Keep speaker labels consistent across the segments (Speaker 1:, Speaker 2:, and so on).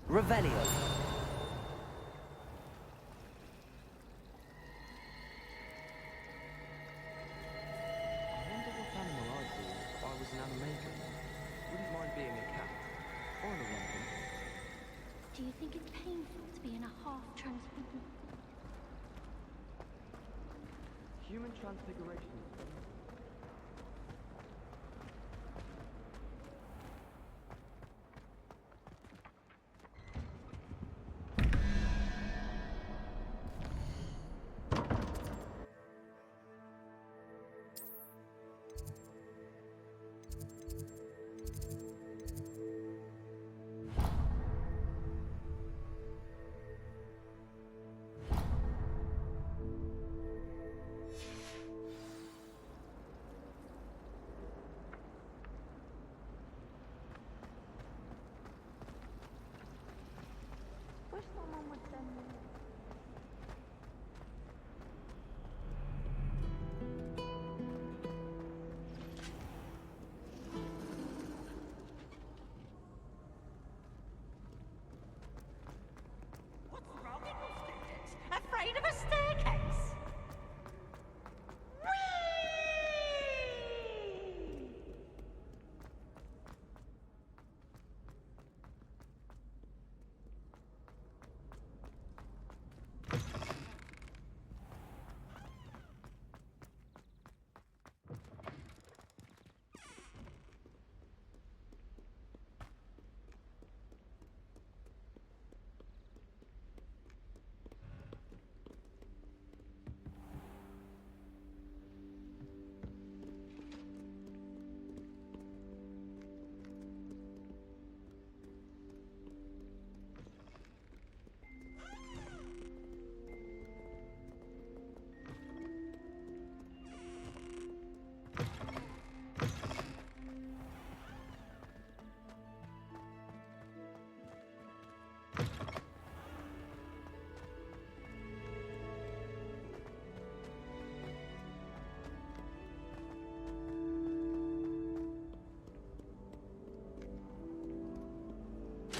Speaker 1: Revelio. I wonder what animal I'd be if I was an animagus. Wouldn't mind being a cat. Or an orangutan.
Speaker 2: Do you think it's painful to be in a half-transfigured...
Speaker 1: Human transfiguration.
Speaker 2: Wish someone would send me...
Speaker 3: What's wrong in your spirits? Afraid of a staircase? Whee!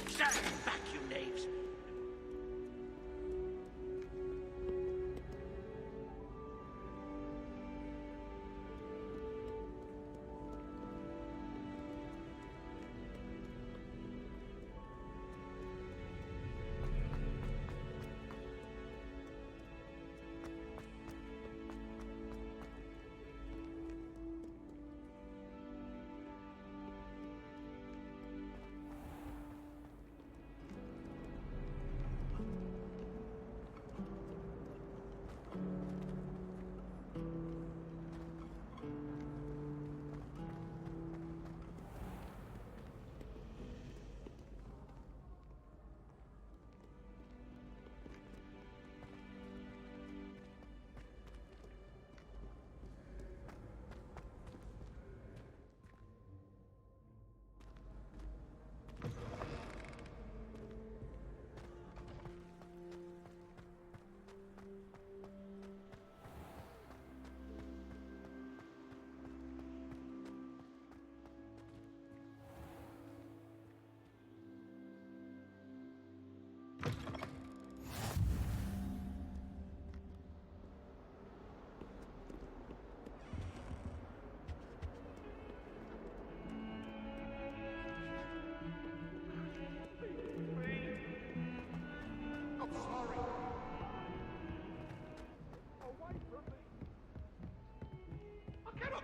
Speaker 3: Stand back, you knaves!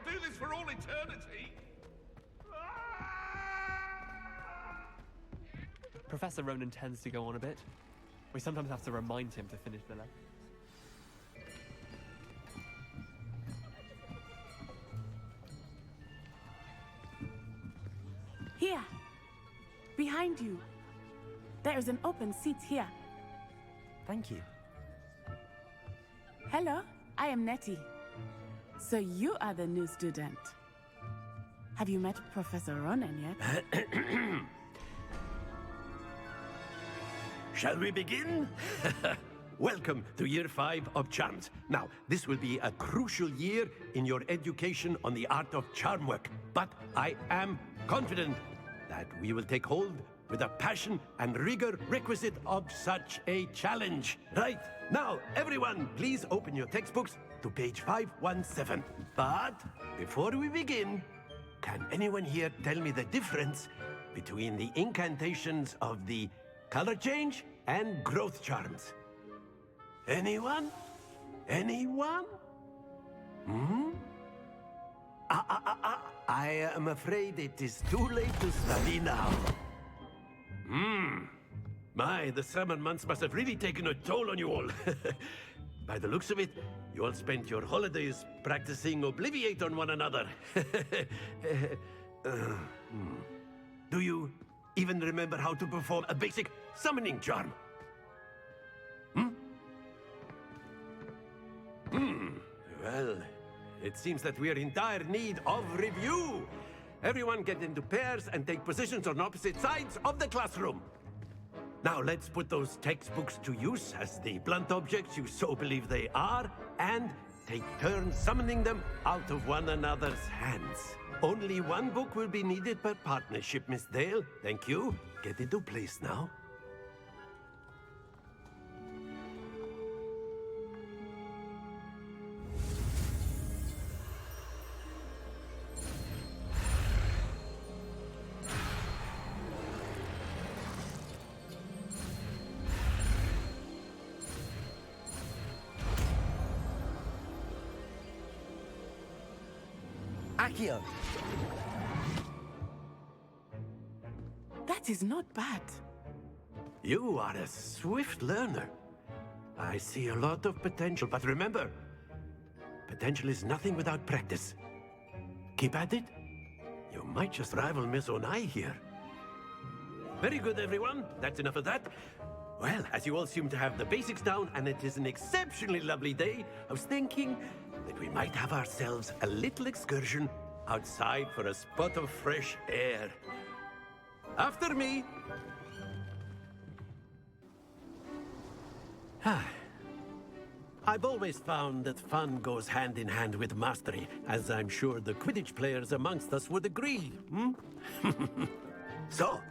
Speaker 4: Do this for all eternity.
Speaker 5: Professor Ronan tends to go on a bit. We sometimes have to remind him to finish the level.
Speaker 6: Here! Behind you! There is an open seat here.
Speaker 1: Thank you.
Speaker 6: Hello, I am Nettie. So you are the new student. Have you met Professor Ronan yet?
Speaker 7: Shall we begin? Welcome to Year 5 of Charms. Now, this will be a crucial year in your education on the art of charm work, but I am confident that we will take hold with a passion and rigor requisite of such a challenge. Right, now, everyone, please open your textbooks to page 517. But before we begin, can anyone here tell me the difference between the incantations of the color change and growth charms? Anyone? Anyone? I am afraid it is too late to study now. My, the summer months must have really taken a toll on you all. By the looks of it, you all spent your holidays practicing Obliviate on one another. Do you even remember how to perform a basic summoning charm? Well, it seems that we are in dire need of review. Everyone get into pairs and take positions on opposite sides of the classroom. Now let's put those textbooks to use as the blunt objects you so believe they are, and take turns summoning them out of one another's hands. Only one book will be needed per partnership, Miss Dale. Thank you. Get into place now.
Speaker 8: Accio.
Speaker 6: That is not bad.
Speaker 7: You are a swift learner. I see a lot of potential, but remember, potential is nothing without practice. Keep at it. You might just rival Miss Onai here. Very good, everyone. That's enough of that. Well, as you all seem to have the basics down, and it is an exceptionally lovely day, I was thinking that we might have ourselves a little excursion outside for a spot of fresh air. After me. I've always found that fun goes hand in hand with mastery, as I'm sure the Quidditch players amongst us would agree. So,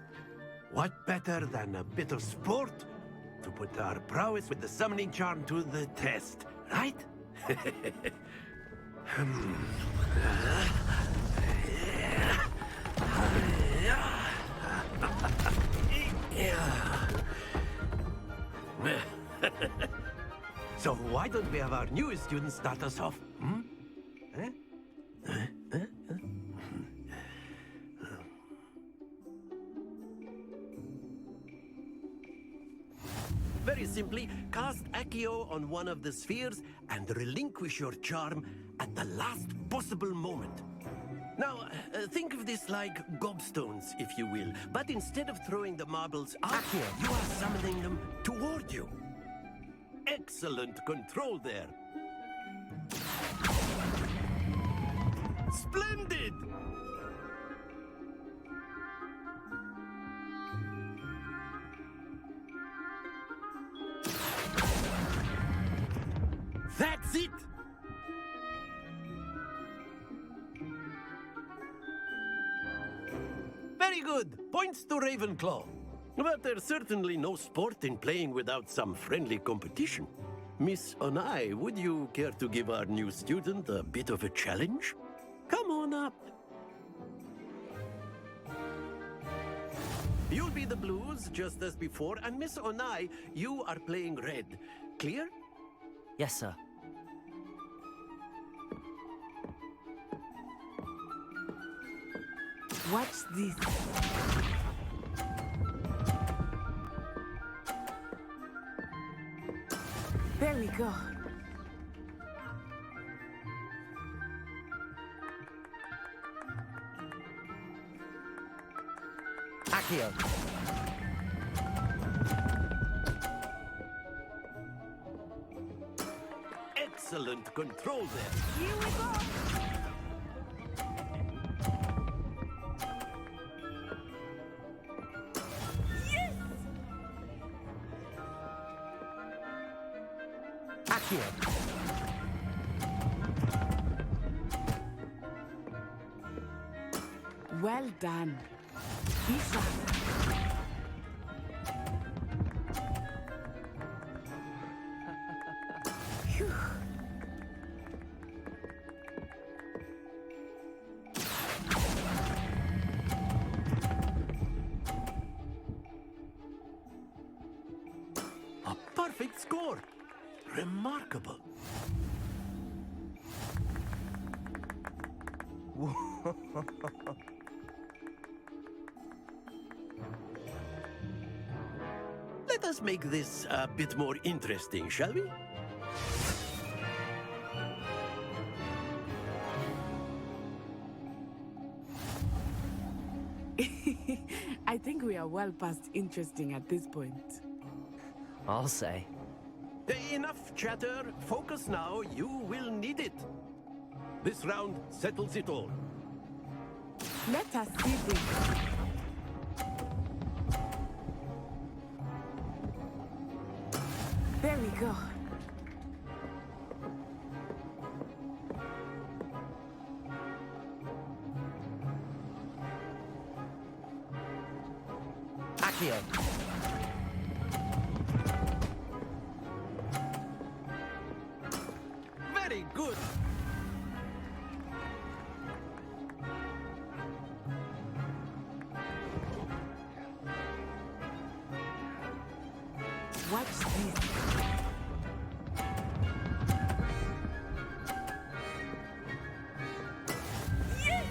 Speaker 7: what better than a bit of sport to put our prowess with the summoning charm to the test, right? So why don't we have our newest student start us off? Very simply, cast Accio on one of the spheres and relinquish your charm at the last possible moment. Now, think of this like gobstones, if you will, but instead of throwing the marbles out, you are summoning them toward you. Excellent control there. Splendid! That's it! Very good. Points to Ravenclaw. But there's certainly no sport in playing without some friendly competition. Miss Onai, would you care to give our new student a bit of a challenge? Come on up. You'll be the blues, just as before, and Miss Onai, you are playing red. Clear?
Speaker 8: Yes, sir.
Speaker 6: Watch this. There we go.
Speaker 8: Accio.
Speaker 7: Excellent control there.
Speaker 6: Here we go.
Speaker 8: Accio.
Speaker 6: Well done. Be sharp.
Speaker 7: A perfect score! Remarkable. Let us make this a bit more interesting, shall we?
Speaker 6: I think we are well past interesting at this point.
Speaker 8: I'll say.
Speaker 7: Enough chatter. Focus now. You will need it. This round settles it all.
Speaker 6: Let us see this. There we go.
Speaker 8: Accio.
Speaker 7: Very good.
Speaker 6: Watch this. Yes!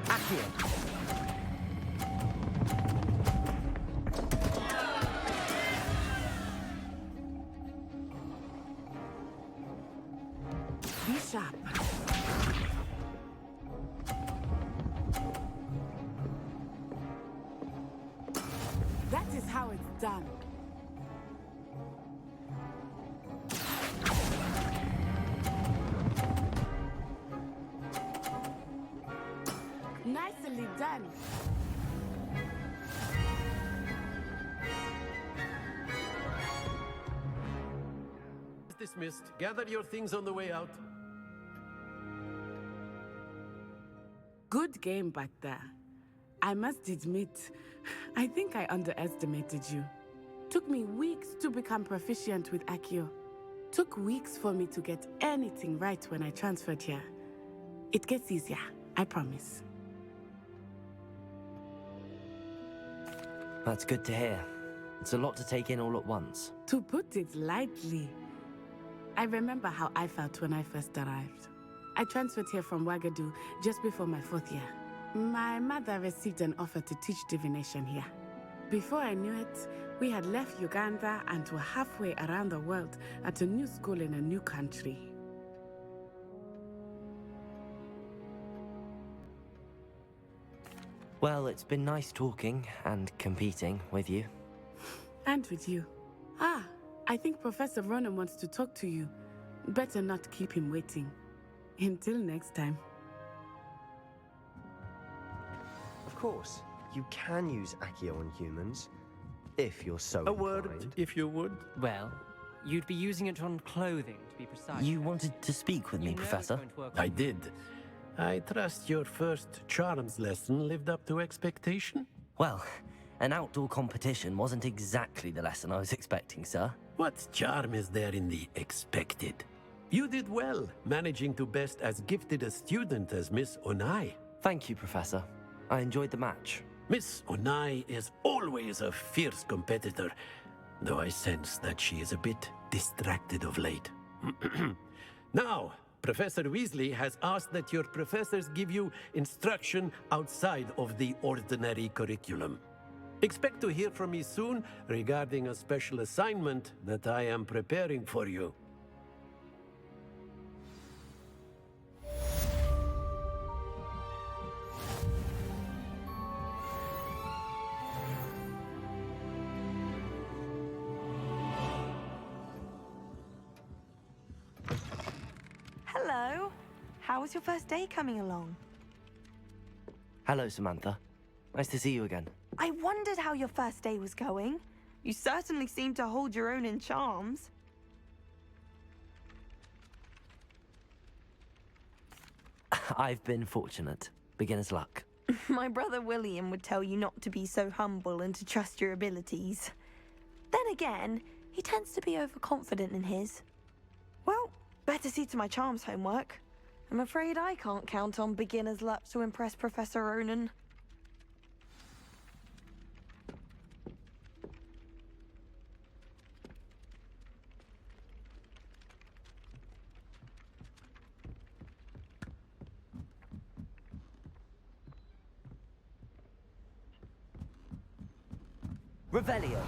Speaker 8: Accio.
Speaker 6: Be sharp. That is how it's done. Nicely done.
Speaker 7: Dismissed. Gather your things on the way out.
Speaker 6: Good game back there. I must admit, I think I underestimated you. Took me weeks to become proficient with Accio. Took weeks for me to get anything right when I transferred here. It gets easier, I promise.
Speaker 8: That's good to hear. It's a lot to take in all at once.
Speaker 6: To put it lightly, I remember how I felt when I first arrived. I transferred here from Wagadu just before my 4th year. My mother received an offer to teach divination here. Before I knew it, we had left Uganda and were halfway around the world at a new school in a new country.
Speaker 8: Well, it's been nice talking and competing with you.
Speaker 6: And with you. Ah, I think Professor Ronan wants to talk to you. Better not keep him waiting. Until next time.
Speaker 9: Of course, you can use Accio on humans, if you're so
Speaker 7: A word,
Speaker 9: inclined.
Speaker 7: if you would.
Speaker 5: Well, you'd be using it on clothing, to be precise.
Speaker 8: You wanted to speak with me,
Speaker 5: You know it's
Speaker 8: Professor?
Speaker 5: going to work
Speaker 7: I
Speaker 5: on-
Speaker 7: did. I trust your first charms lesson lived up to expectation?
Speaker 8: Well, an outdoor competition wasn't exactly the lesson I was expecting, sir.
Speaker 7: What charm is there in the expected? You did well, managing to best as gifted a student as Miss Onai.
Speaker 8: Thank you, Professor. I enjoyed the match.
Speaker 7: Miss Onai is always a fierce competitor, though I sense that she is a bit distracted of late. Now, Professor Weasley has asked that your professors give you instruction outside of the ordinary curriculum. Expect to hear from me soon regarding a special assignment that I am preparing for you.
Speaker 3: Hello. How was your first day coming along?
Speaker 8: Hello, Samantha. Nice to see you again.
Speaker 3: I wondered how your first day was going. You certainly seem to hold your own in charms.
Speaker 8: I've been fortunate. beginner's luck.
Speaker 3: My brother William would tell you not to be so humble and to trust your abilities. Then again, he tends to be overconfident in his. Well, better see to my charms homework. I'm afraid I can't count on beginner's luck to impress Professor Ronan.
Speaker 8: Revelio.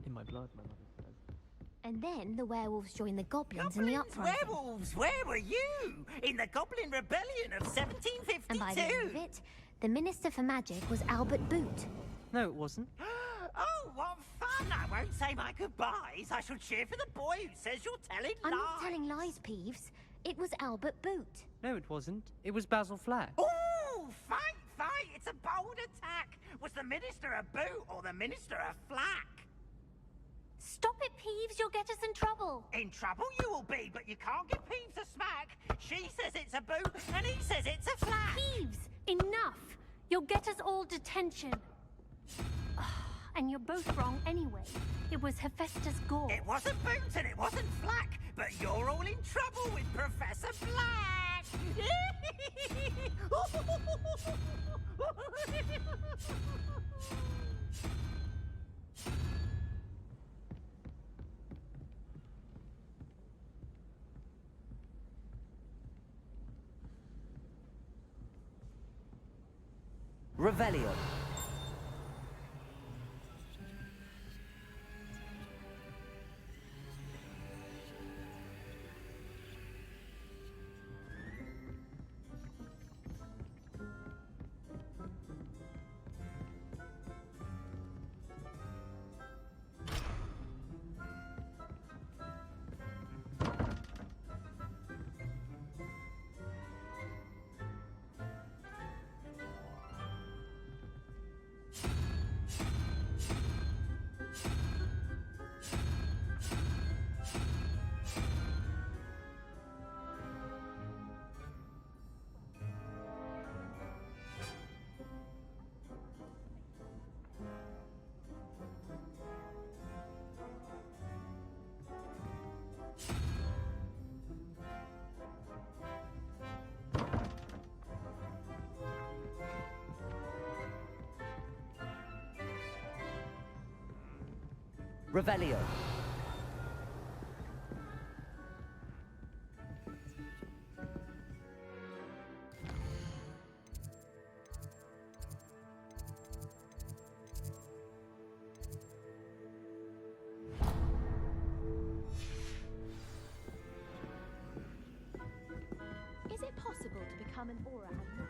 Speaker 5: In my blood, my mother says.
Speaker 2: And then the werewolves joined the goblins in the uprising.
Speaker 10: Werewolves, where were you? In the Goblin Rebellion of 1752?
Speaker 2: And by the end of it, the Minister for Magic was Albert Boot.
Speaker 11: No, it wasn't.
Speaker 10: Oh, what fun! I won't say my goodbyes. I shall cheer for the boy who says you're telling
Speaker 2: I'm
Speaker 10: lies.
Speaker 2: not telling lies, Peeves. It was Albert Boot.
Speaker 11: No, it wasn't. It was Basil Flack.
Speaker 10: Ooh, fight! It's a bold attack. Was the Minister a boot or the Minister a flack?
Speaker 2: Stop it, Peeves. You'll get us in trouble.
Speaker 10: In trouble you will be, but you can't give Peeves a smack. She says it's a boot, and he says it's a flack.
Speaker 2: Peeves, enough. You'll get us all detention. And you're both wrong anyway. It was Hephaestus Gore.
Speaker 10: It wasn't boot and it wasn't flack, but you're all in trouble with Professor Black.
Speaker 8: Revelio. Revelio.
Speaker 2: Is it possible to become an aura and not?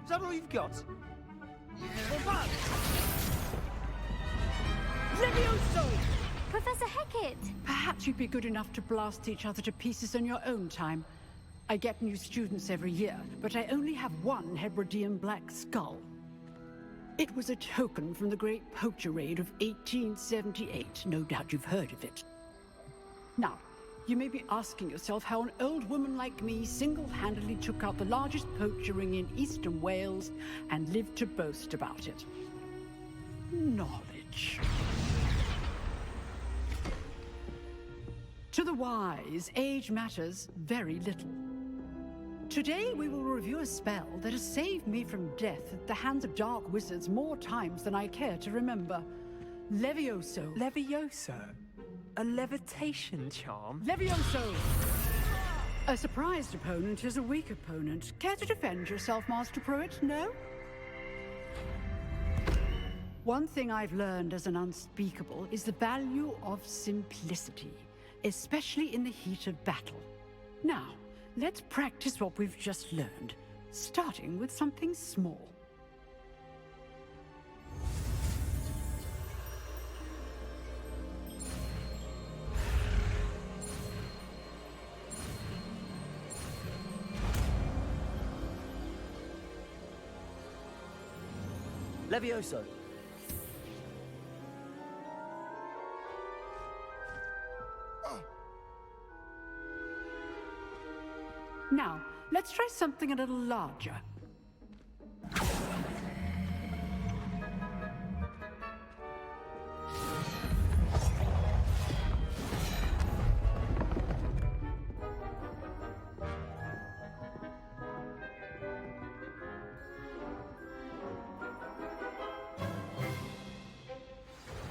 Speaker 11: Is that all you've got?
Speaker 12: Levioso!
Speaker 2: Professor Hecat!
Speaker 12: Perhaps you'd be good enough to blast each other to pieces on your own time. I get new students every year, but I only have one Hebridean black skull. It was a token from the Great Poacher Raid of 1878. No doubt you've heard of it. Now, you may be asking yourself how an old woman like me single-handedly took out the largest poacher ring in eastern Wales and lived to boast about it. Knowledge. To the wise, age matters very little. Today we will review a spell that has saved me from death at the hands of dark wizards more times than I care to remember. Levioso.
Speaker 13: Levioso? A levitation charm?
Speaker 12: Levioso! A surprised opponent is a weak opponent. Care to defend yourself, Master Pruitt? No? One thing I've learned as an unspeakable is the value of simplicity, especially in the heat of battle. Now, let's practice what we've just learned, starting with something small.
Speaker 8: Levioso.
Speaker 12: Now, let's try something a little larger.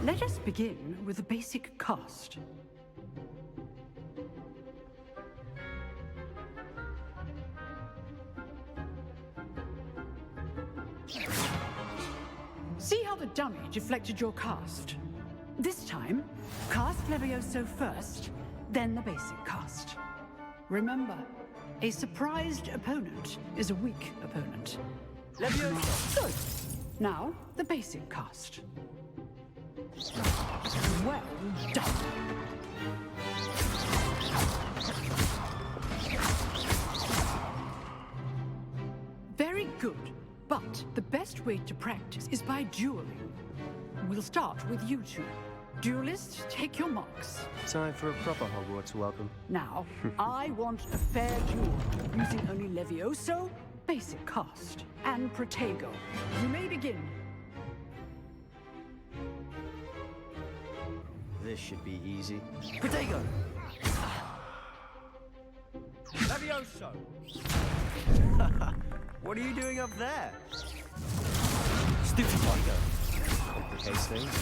Speaker 12: Let us begin with a basic cast. See how the dummy deflected your cast? This time, cast Levioso first, then the basic cast. Remember, a surprised opponent is a weak opponent.
Speaker 8: Levioso!
Speaker 12: Good. Now, the basic cast. Well done. Very good. But the best way to practice is by dueling. We'll start with you two. Duelists, take your marks.
Speaker 9: Time for a proper Hogwarts welcome.
Speaker 12: Now, I want a fair duel, using only Levioso, basic cast, and Protego. You may begin.
Speaker 9: This should be easy.
Speaker 8: Protego!
Speaker 9: Levioso! What are you doing up there?
Speaker 8: Stupid Protego!
Speaker 9: Complicates things.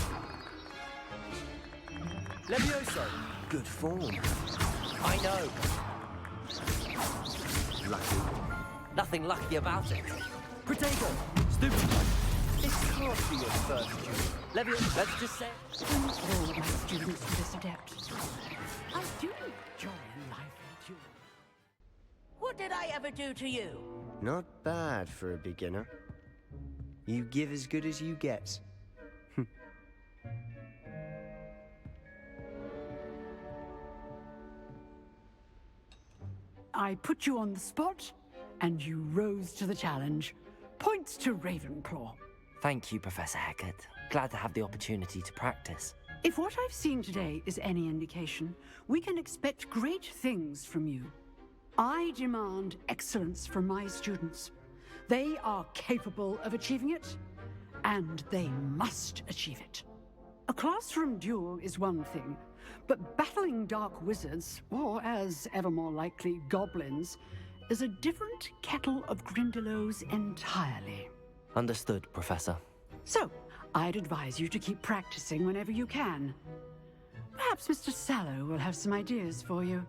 Speaker 8: Levioso!
Speaker 9: Good form.
Speaker 8: I know.
Speaker 9: Lucky.
Speaker 8: Nothing lucky about it. Protego! Stupid Protego!
Speaker 9: This can't be your first duel.
Speaker 8: Levioso, let's just say...
Speaker 12: Send all of my students to this adept. I do enjoy a lively duel.
Speaker 10: What did I ever do to you?
Speaker 9: Not bad for a beginner. You give as good as you get.
Speaker 12: I put you on the spot, and you rose to the challenge. Points to Ravenclaw.
Speaker 8: Thank you, Professor Hecat. Glad to have the opportunity to practice.
Speaker 12: If what I've seen today is any indication, we can expect great things from you. I demand excellence from my students. They are capable of achieving it, and they must achieve it. A classroom duel is one thing, but battling dark wizards, or as ever more likely, goblins, is a different kettle of Grindylows entirely.
Speaker 8: Understood, Professor.
Speaker 12: So, I'd advise you to keep practicing whenever you can. Perhaps Mr. Sallow will have some ideas for you.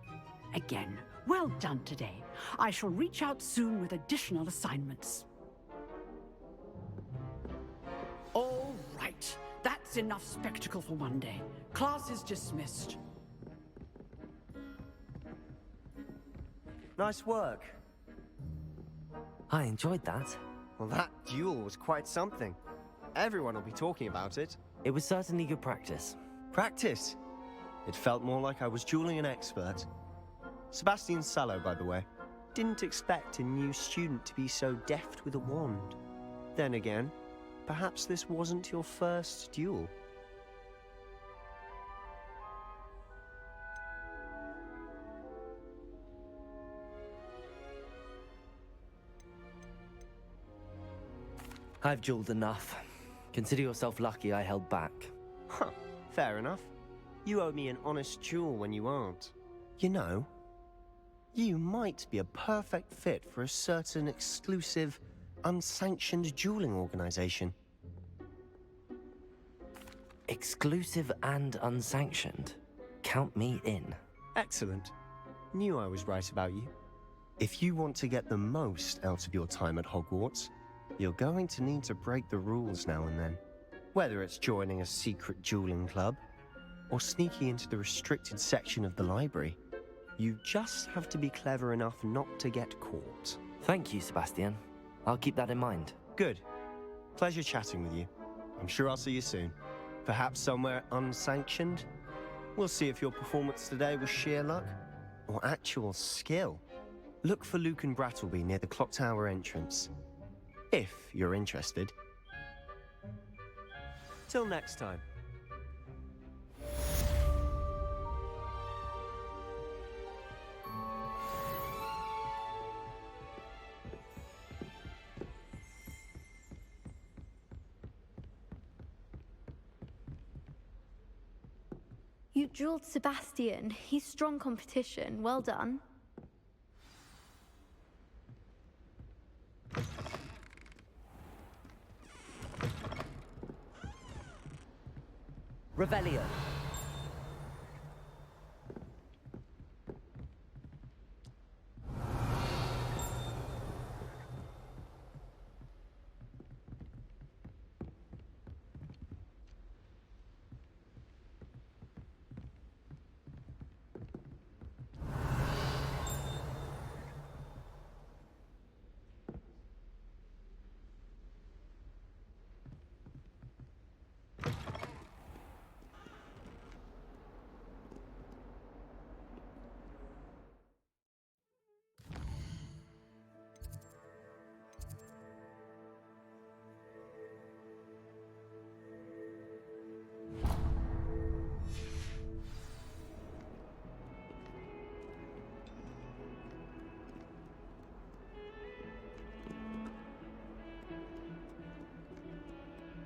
Speaker 12: Again, well done today. I shall reach out soon with additional assignments. All right. That's enough spectacle for one day. Class is dismissed.
Speaker 9: Nice work.
Speaker 8: I enjoyed that.
Speaker 9: Well, that duel was quite something. Everyone will be talking about it.
Speaker 8: It was certainly good practice.
Speaker 9: Practice? It felt more like I was dueling an expert. Sebastian Sallow, by the way. Didn't expect a new student to be so deft with a wand. Then again, perhaps this wasn't your first duel.
Speaker 8: I've dueled enough. Consider yourself lucky I held back.
Speaker 9: Huh, fair enough. You owe me an honest duel when you aren't. You know, you might be a perfect fit for a certain exclusive, unsanctioned dueling organization.
Speaker 8: Exclusive and unsanctioned? Count me in.
Speaker 9: Excellent. Knew I was right about you. If you want to get the most out of your time at Hogwarts, you're going to need to break the rules now and then. Whether it's joining a secret dueling club, or sneaking into the restricted section of the library, you just have to be clever enough not to get caught.
Speaker 8: Thank you, Sebastian. I'll keep that in mind.
Speaker 9: Good. Pleasure chatting with you. I'm sure I'll see you soon. Perhaps somewhere unsanctioned? We'll see if your performance today was sheer luck, or actual skill. Look for Luke and Brattleby near the clock tower entrance. If you're interested. Till next time.
Speaker 14: You dueled Sebastian. He's strong competition. Well done.
Speaker 8: Revelio.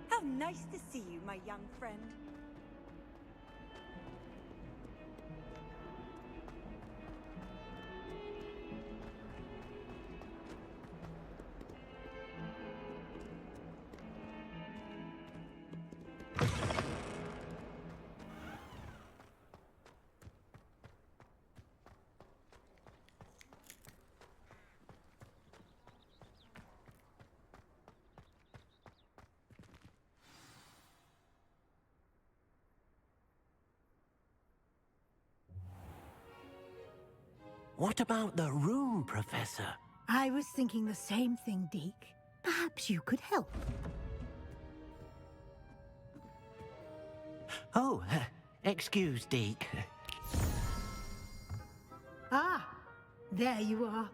Speaker 15: How nice to see you, my young friend.
Speaker 7: What about the room, Professor?
Speaker 16: I was thinking the same thing, Deke. Perhaps you could help.
Speaker 7: Oh, excuse, Deke.
Speaker 16: Ah, there you are.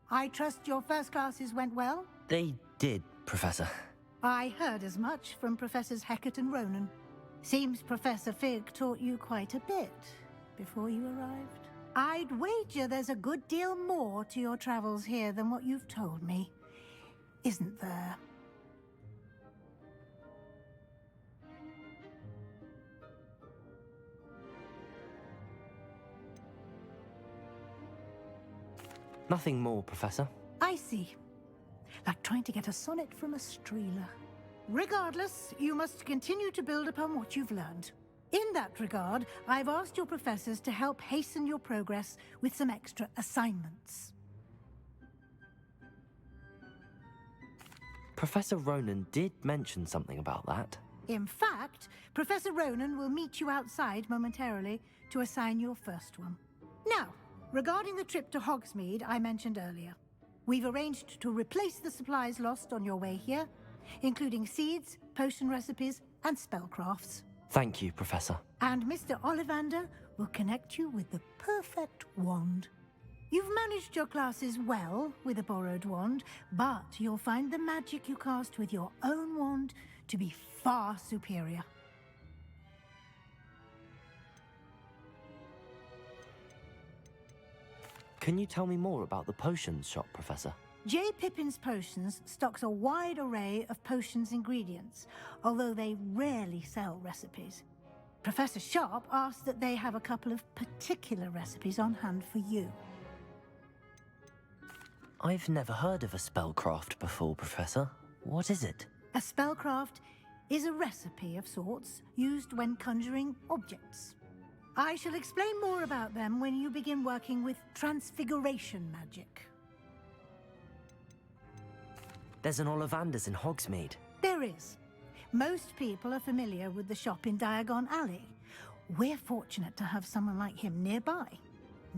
Speaker 16: I trust your first classes went well?
Speaker 8: They did, Professor.
Speaker 16: I heard as much from Professors Hecat and Ronan. Seems Professor Fig taught you quite a bit before you arrived. I'd wager there's a good deal more to your travels here than what you've told me. Isn't there?
Speaker 8: Nothing more, Professor.
Speaker 16: I see. Like trying to get a sonnet from a streeler. Regardless, you must continue to build upon what you've learned. In that regard, I've asked your professors to help hasten your progress with some extra assignments.
Speaker 8: Professor Ronan did mention something about that.
Speaker 16: In fact, Professor Ronan will meet you outside momentarily to assign your first one. Now, regarding the trip to Hogsmeade I mentioned earlier, we've arranged to replace the supplies lost on your way here, including seeds, potion recipes, and spellcrafts.
Speaker 8: Thank you, Professor.
Speaker 16: And Mr. Ollivander will connect you with the perfect wand. You've managed your classes well with a borrowed wand, but you'll find the magic you cast with your own wand to be far superior.
Speaker 8: Can you tell me more about the potions shop, Professor?
Speaker 16: J. Pippin's Potions stocks a wide array of potions ingredients, although they rarely sell recipes. Professor Sharp asked that they have a couple of particular recipes on hand for you.
Speaker 8: I've never heard of a spellcraft before, Professor. What is it?
Speaker 16: A spellcraft is a recipe of sorts used when conjuring objects. I shall explain more about them when you begin working with transfiguration magic.
Speaker 8: There's an Ollivander's in Hogsmeade.
Speaker 16: There is. Most people are familiar with the shop in Diagon Alley. We're fortunate to have someone like him nearby.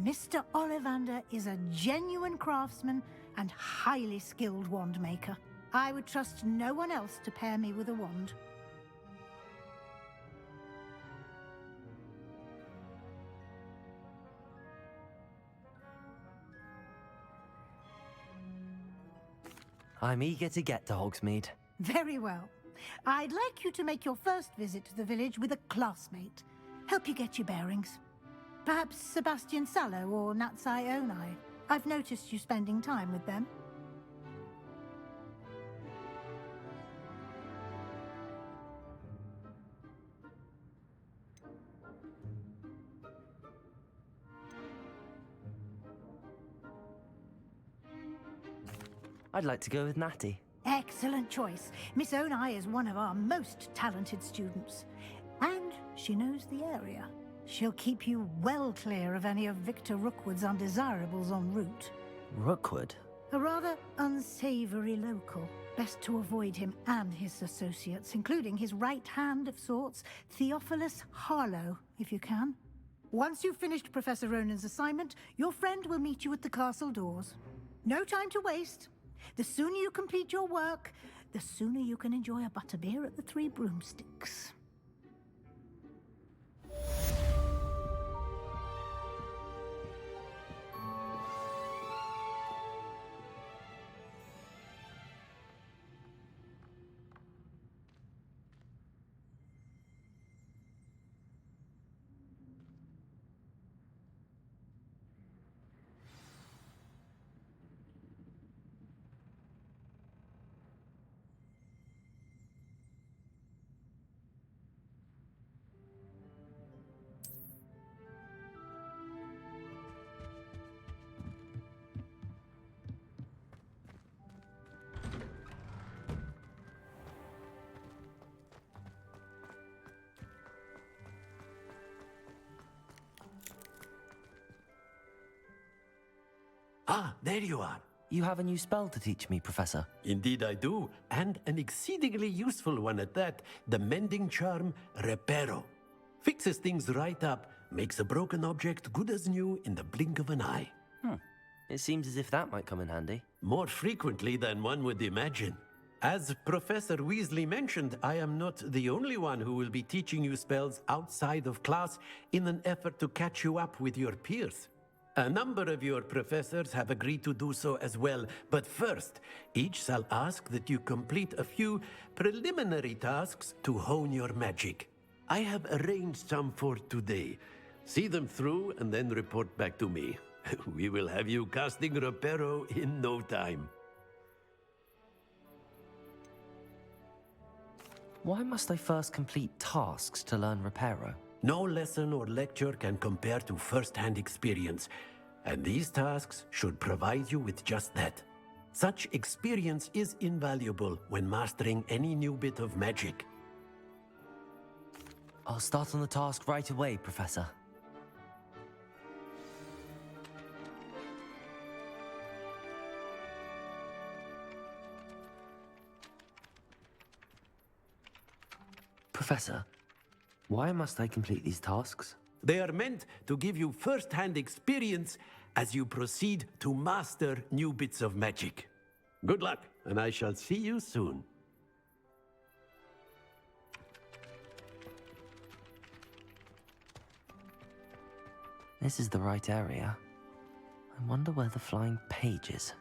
Speaker 16: Mr. Ollivander is a genuine craftsman and highly skilled wand maker. I would trust no one else to pair me with a wand.
Speaker 8: I'm eager to get to Hogsmeade.
Speaker 16: Very well. I'd like you to make your first visit to the village with a classmate. Help you get your bearings. Perhaps Sebastian Sallow or Natsai Onai. I've noticed you spending time with them.
Speaker 8: I'd like to go with Natty.
Speaker 16: Excellent choice. Miss Onai is one of our most talented students. And she knows the area. She'll keep you well clear of any of Victor Rookwood's undesirables en route.
Speaker 8: Rookwood?
Speaker 16: A rather unsavory local. Best to avoid him and his associates, including his right hand of sorts, Theophilus Harlow, if you can. Once you've finished Professor Ronan's assignment, your friend will meet you at the castle doors. No time to waste. The sooner you complete your work, the sooner you can enjoy a butterbeer at the Three Broomsticks.
Speaker 7: Ah, there you are.
Speaker 8: You have a new spell to teach me, Professor.
Speaker 7: Indeed I do, and an exceedingly useful one at that. The mending charm, Reparo. Fixes things right up, makes a broken object good as new in the blink of an eye.
Speaker 8: It seems as if that might come in handy.
Speaker 7: More frequently than one would imagine. As Professor Weasley mentioned, I am not the only one who will be teaching you spells outside of class in an effort to catch you up with your peers. A number of your professors have agreed to do so as well, but first, each shall ask that you complete a few preliminary tasks to hone your magic. I have arranged some for today. See them through and then report back to me. We will have you casting Reparo in no time.
Speaker 8: Why must I first complete tasks to learn Reparo?
Speaker 7: No lesson or lecture can compare to first-hand experience, and these tasks should provide you with just that. Such experience is invaluable when mastering any new bit of magic.
Speaker 8: I'll start on the task right away, Professor. Professor, why must I complete these tasks?
Speaker 7: They are meant to give you first-hand experience as you proceed to master new bits of magic. Good luck, and I shall see you soon.
Speaker 8: This is the right area. I wonder where the flying page is.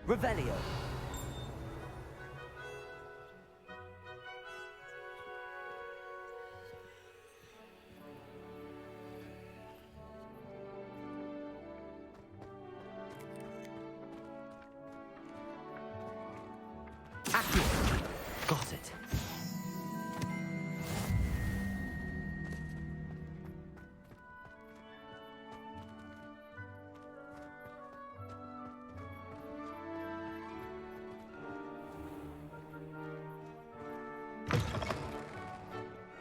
Speaker 8: Revelio. Accio. Got it.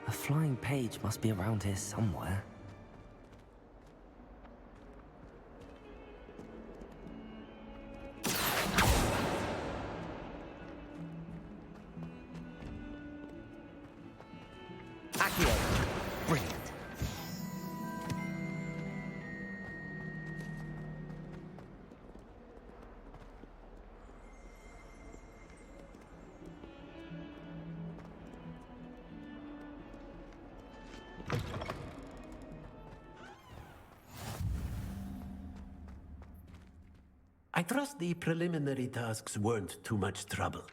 Speaker 8: The flying page must be around here somewhere. Accio. Brilliant.
Speaker 7: I trust the preliminary tasks weren't too much trouble.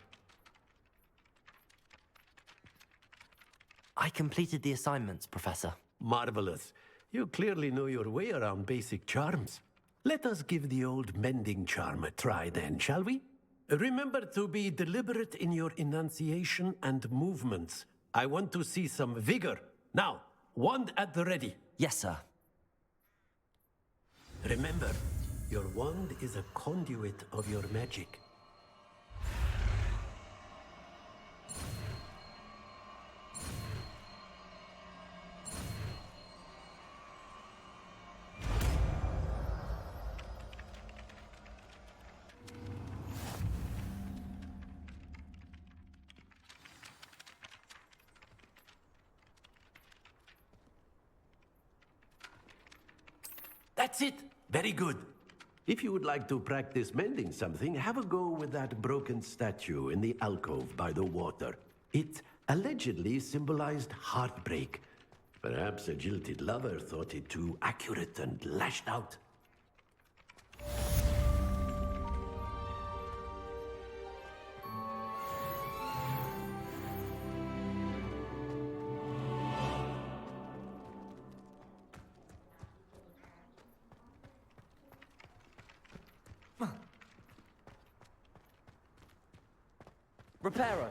Speaker 8: I completed the assignments, Professor.
Speaker 7: Marvelous. You clearly know your way around basic charms. Let us give the old mending charm a try then, shall we? Remember to be deliberate in your enunciation and movements. I want to see some vigor. Now, wand at the ready.
Speaker 8: Yes, sir.
Speaker 7: Remember, your wand is a conduit of your magic. That's it! Very good. If you would like to practice mending something, have a go with that broken statue in the alcove by the water. It allegedly symbolized heartbreak. Perhaps a jilted lover thought it too accurate and lashed out.
Speaker 8: Reparo.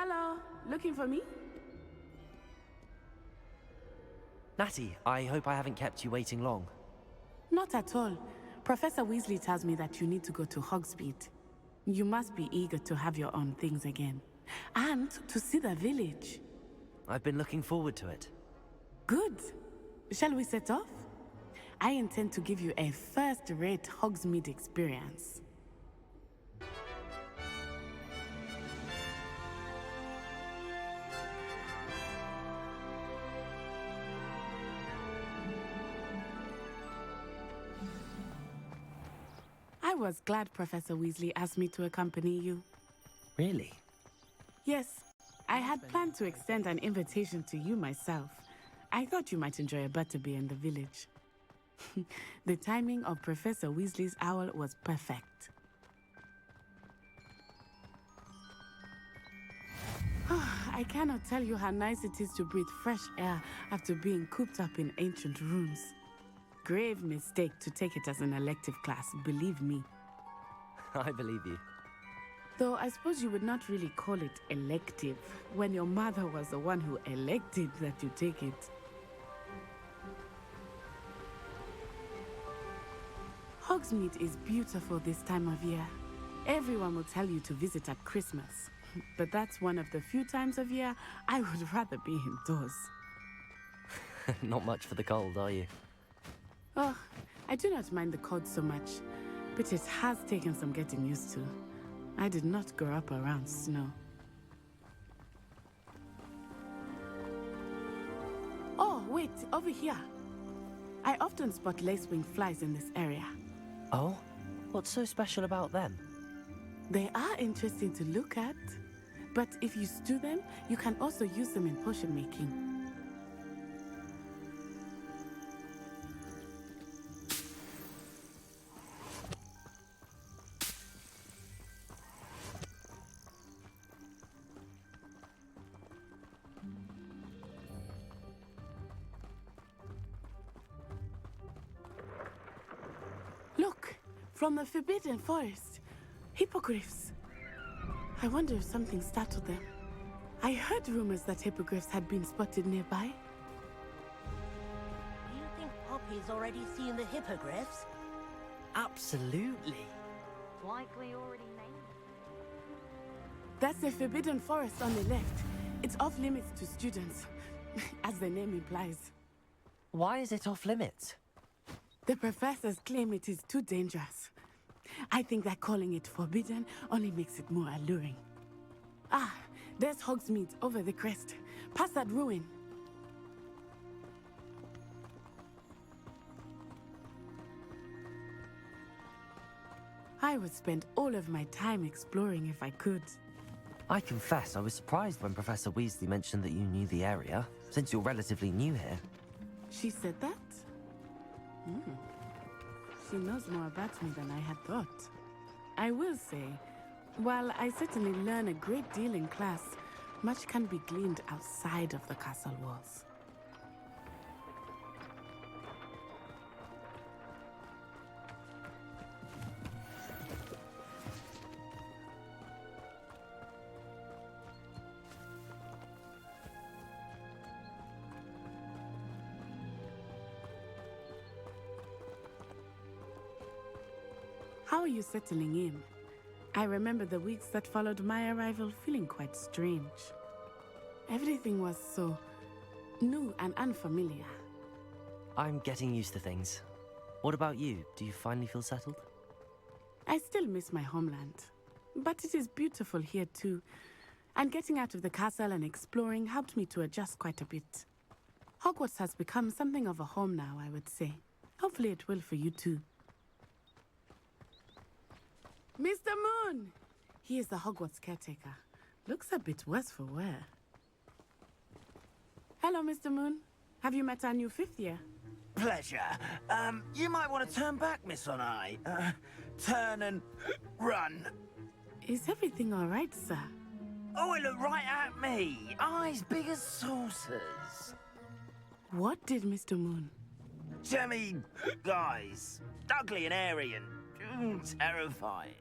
Speaker 6: Hello, looking for me?
Speaker 8: Natty, I hope I haven't kept you waiting long.
Speaker 6: Not at all. Professor Weasley tells me that you need to go to Hogsmeade. You must be eager to have your own things again. And to see the village.
Speaker 8: I've been looking forward to it.
Speaker 6: Good. Shall we set off? I intend to give you a first-rate Hogsmeade experience. I was glad Professor Weasley asked me to accompany you.
Speaker 8: Really?
Speaker 6: Yes, I had planned to extend an invitation to you myself. I thought you might enjoy a butterbeer in the village. The timing of Professor Weasley's owl was perfect. I cannot tell you how nice it is to breathe fresh air after being cooped up in ancient rooms. Grave mistake to take it as an elective class, believe me.
Speaker 8: I believe you.
Speaker 6: Though I suppose you would not really call it elective when your mother was the one who elected that you take it. Hogsmeade is beautiful this time of year. Everyone will tell you to visit at Christmas, but that's one of the few times of year I would rather be indoors.
Speaker 8: Not much for the cold, are you?
Speaker 6: Oh, I do not mind the cold so much, but it has taken some getting used to. I did not grow up around snow. Oh, wait, over here. I often spot lacewing flies in this area.
Speaker 8: Oh? What's so special about them?
Speaker 6: They are interesting to look at, but if you stew them, you can also use them in potion making. Look, from the Forbidden Forest, hippogriffs. I wonder if something startled them. I heard rumors that hippogriffs had been spotted nearby.
Speaker 10: Do you think Poppy's already seen the hippogriffs?
Speaker 8: Absolutely.
Speaker 2: Likely already named.
Speaker 6: That's the Forbidden Forest on the left. It's off limits to students, as the name implies.
Speaker 8: Why is it off limits?
Speaker 6: The professors claim it is too dangerous. I think that calling it forbidden only makes it more alluring. Ah, there's Hogsmeade over the crest, past that ruin. I would spend all of my time exploring if I could.
Speaker 8: I confess I was surprised when Professor Weasley mentioned that you knew the area, since you're relatively new here.
Speaker 6: She said that? She knows more about me than I had thought. I will say, while I certainly learn a great deal in class, much can be gleaned outside of the castle walls. How are you settling in? I remember the weeks that followed my arrival feeling quite strange. Everything was so new and unfamiliar.
Speaker 8: I'm getting used to things. What about you? Do you finally feel settled?
Speaker 6: I still miss my homeland, but it is beautiful here too. And getting out of the castle and exploring helped me to adjust quite a bit. Hogwarts has become something of a home now, I would say. Hopefully it will for you too. Mr. Moon! He is the Hogwarts caretaker. Looks a bit worse for wear. Hello, Mr. Moon. Have you met our new fifth year?
Speaker 10: Pleasure. You might want to turn back, Miss Onai. Turn and run.
Speaker 6: Is everything all right, sir?
Speaker 10: Oh, it looked right at me. Eyes big as saucers.
Speaker 6: What did Mr. Moon?
Speaker 10: Jemmy, guys. Ugly and airy and terrifying.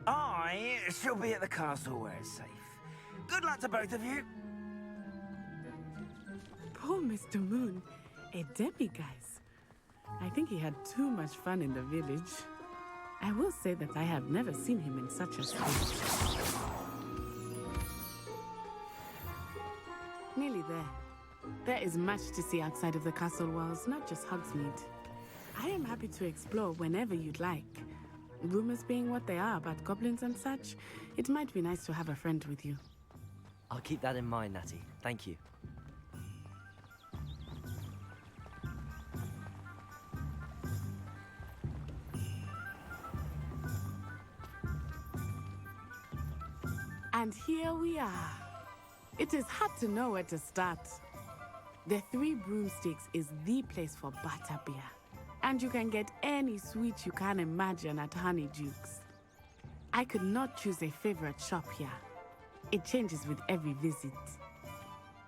Speaker 10: I shall be at the castle where it's safe. Good luck to both of you.
Speaker 6: Poor Mr. Moon, a demiguise. I think he had too much fun in the village. I will say that I have never seen him in such a state. Nearly there. There is much to see outside of the castle walls, not just Hogsmeade. I am happy to explore whenever you'd like. Rumors being what they are about goblins and such, it might be nice to have a friend with you.
Speaker 8: I'll keep that in mind, Natty. Thank you.
Speaker 6: And here we are. It is hard to know where to start. The Three Broomsticks is the place for butterbeer. And you can get any sweet you can imagine at Honeydukes. I could not choose a favorite shop here. It changes with every visit.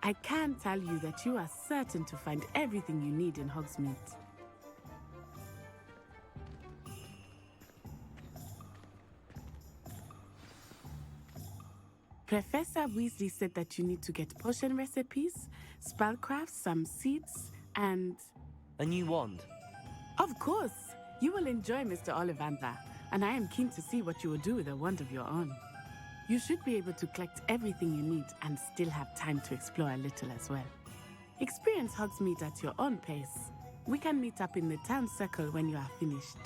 Speaker 6: I can tell you that you are certain to find everything you need in Hogsmeade. Professor Weasley said that you need to get potion recipes, spellcrafts, some seeds, and...
Speaker 8: A new wand.
Speaker 6: Of course! You will enjoy Mr. Ollivander, and I am keen to see what you will do with a wand of your own. You should be able to collect everything you need and still have time to explore a little as well. Experience Hogsmeade at your own pace. We can meet up in the town circle when you are finished.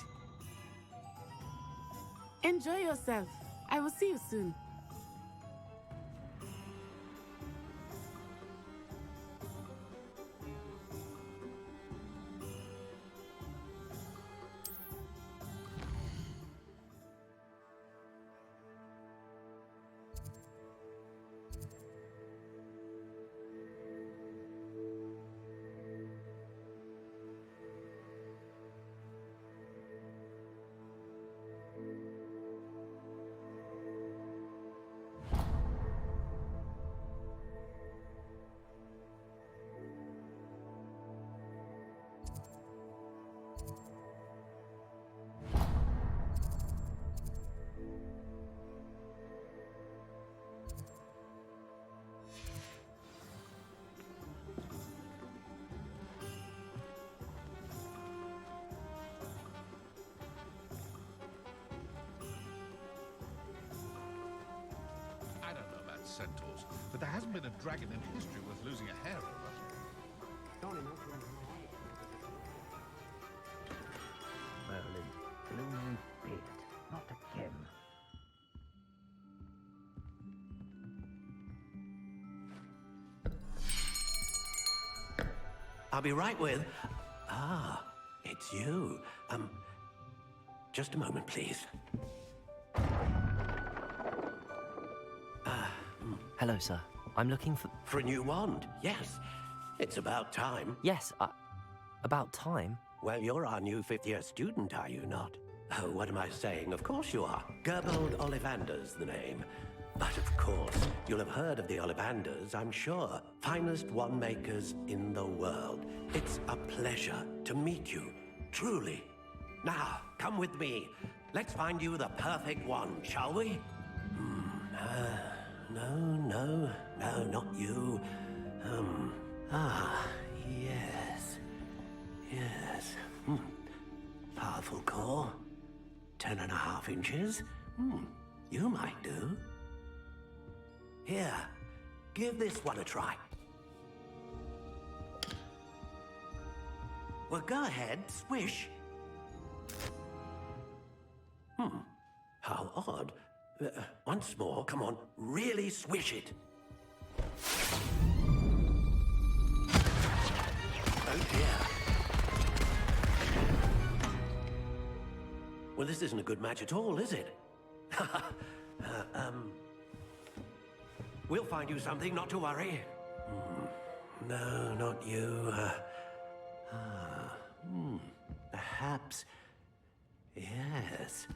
Speaker 6: Enjoy yourself. I will see you soon.
Speaker 4: I don't know about centaurs, but there hasn't been a dragon in history worth losing a hair over.
Speaker 10: Merlin, gloomy beard, not a Kim.
Speaker 7: I'll be right with... Ah, it's you. Just a moment, please.
Speaker 8: Hello, sir. I'm looking for...
Speaker 7: For a new wand, yes. It's about time.
Speaker 8: Yes, about time?
Speaker 7: Well, you're our new fifth-year student, are you not? Oh, what am I saying? Of course you are. Gerbold Ollivander's the name. But of course, you'll have heard of the Ollivanders, I'm sure. Finest wand makers in the world. It's a pleasure to meet you, truly. Now, come with me. Let's find you the perfect wand, shall we? No, not you. Yes. Powerful core. 10.5 inches. You might do. Here, give this one a try. Well, go ahead, swish. How odd. Once more, come on, really swish it. Oh dear. Well, this isn't a good match at all, is it? We'll find you something, not to worry. No, not you. Perhaps... Yes.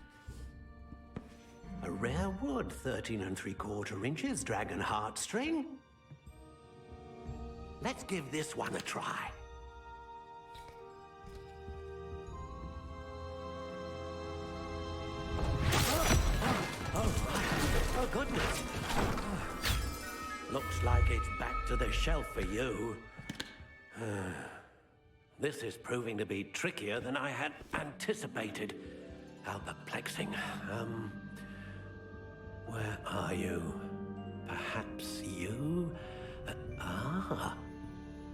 Speaker 7: A rare wood, 13 3/4 inches, dragon heartstring. Let's give this one a try. Oh, goodness. it's back to the shelf for you. This is proving to be trickier than I had anticipated. How perplexing. Where are you? Perhaps you?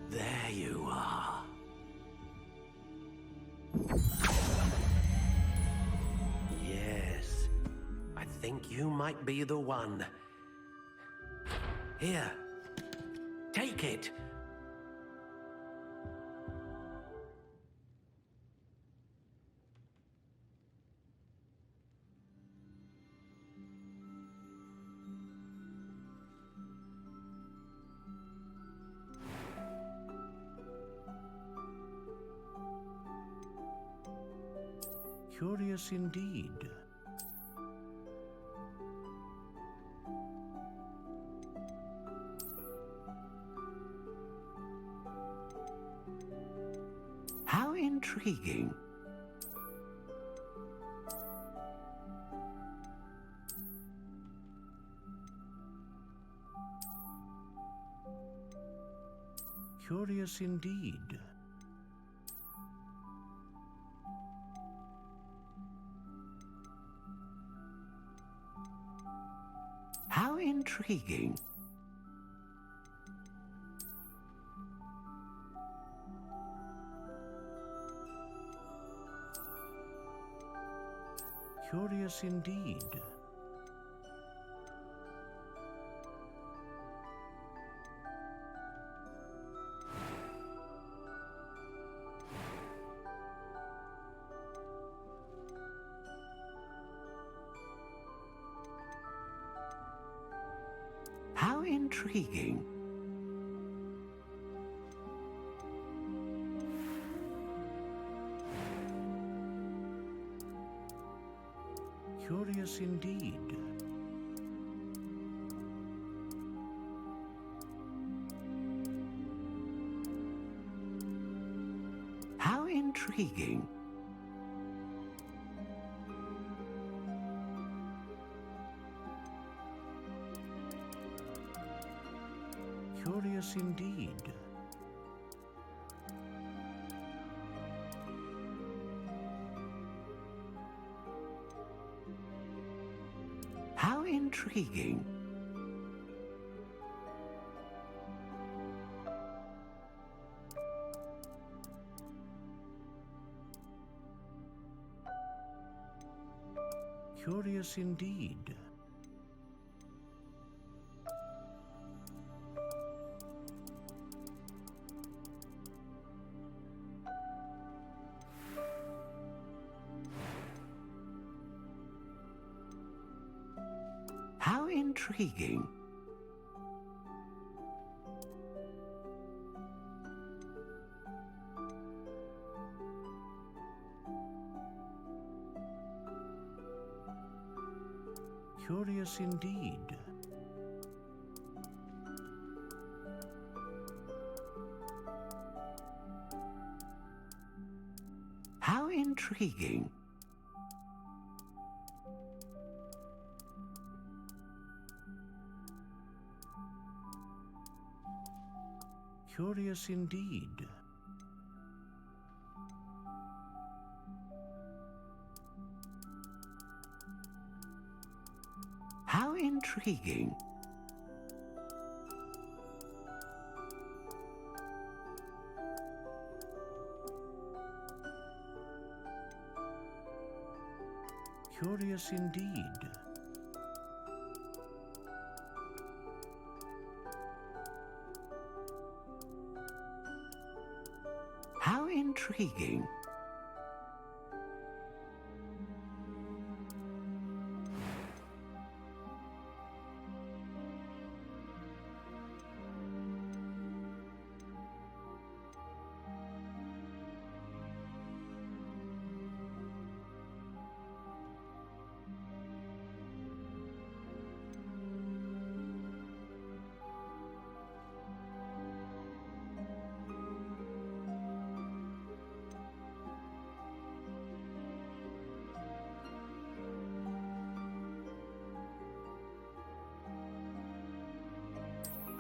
Speaker 7: There you are. Yes, I think you might be the one. Here, take it. Curious indeed. How intriguing. Curious indeed. How intriguing. Curious indeed. How intriguing. Curious indeed. How intriguing. Curious indeed. How intriguing. Curious indeed. How intriguing. Curious indeed. How intriguing. Curious indeed. How intriguing. Curious indeed. How intriguing.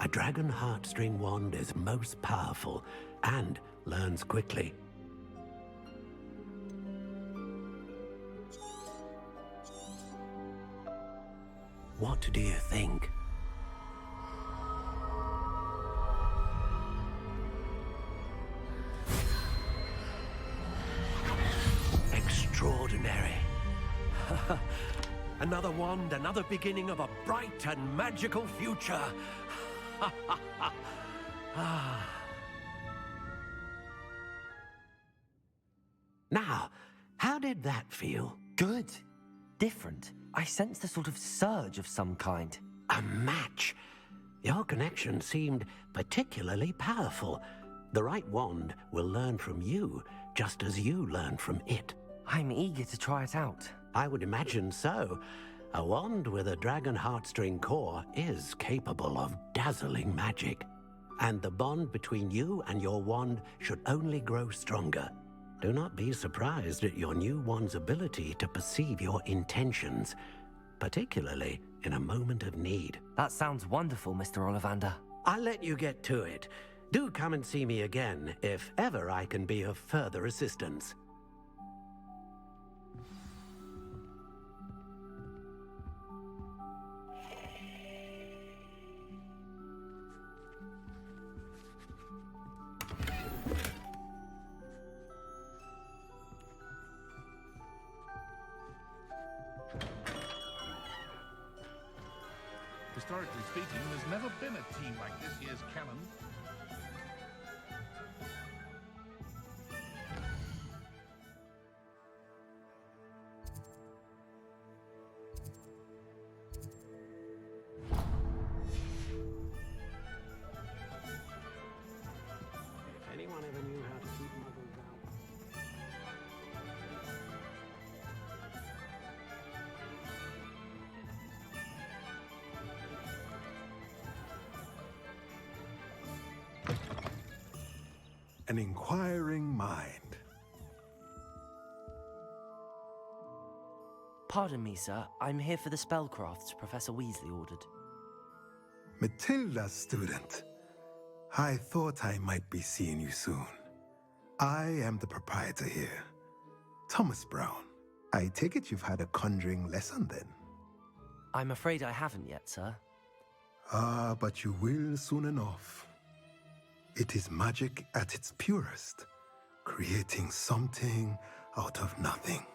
Speaker 7: A dragon heartstring wand is most powerful and learns quickly. What do you think? Extraordinary. Another wand, another beginning of a bright and magical future. Now, how did that feel?
Speaker 8: Good. Different. I sensed a sort of surge of some kind.
Speaker 7: A match. Your connection seemed particularly powerful. The right wand will learn from you, just as you learn from it.
Speaker 8: I'm eager to try it out.
Speaker 7: I would imagine so. A wand with a dragon heartstring core is capable of dazzling magic. And the bond between you and your wand should only grow stronger. Do not be surprised at your new wand's ability to perceive your intentions, particularly in a moment of need.
Speaker 8: That sounds wonderful, Mr. Ollivander.
Speaker 7: I'll let you get to it. Do come and see me again if ever I can be of further assistance.
Speaker 4: Historically speaking, there's never been a team like this year's canon.
Speaker 7: If anyone ever knew how to keep muggles out.
Speaker 17: An inquiring mind.
Speaker 8: Pardon me, sir. I'm here for the spellcrafts Professor Weasley ordered.
Speaker 17: Matilda's student. I thought I might be seeing you soon. I am the proprietor here, Thomas Brown. I take it you've had a conjuring lesson then?
Speaker 8: I'm afraid I haven't yet, sir.
Speaker 17: Ah, but you will soon enough. It is magic at its purest, creating something out of nothing.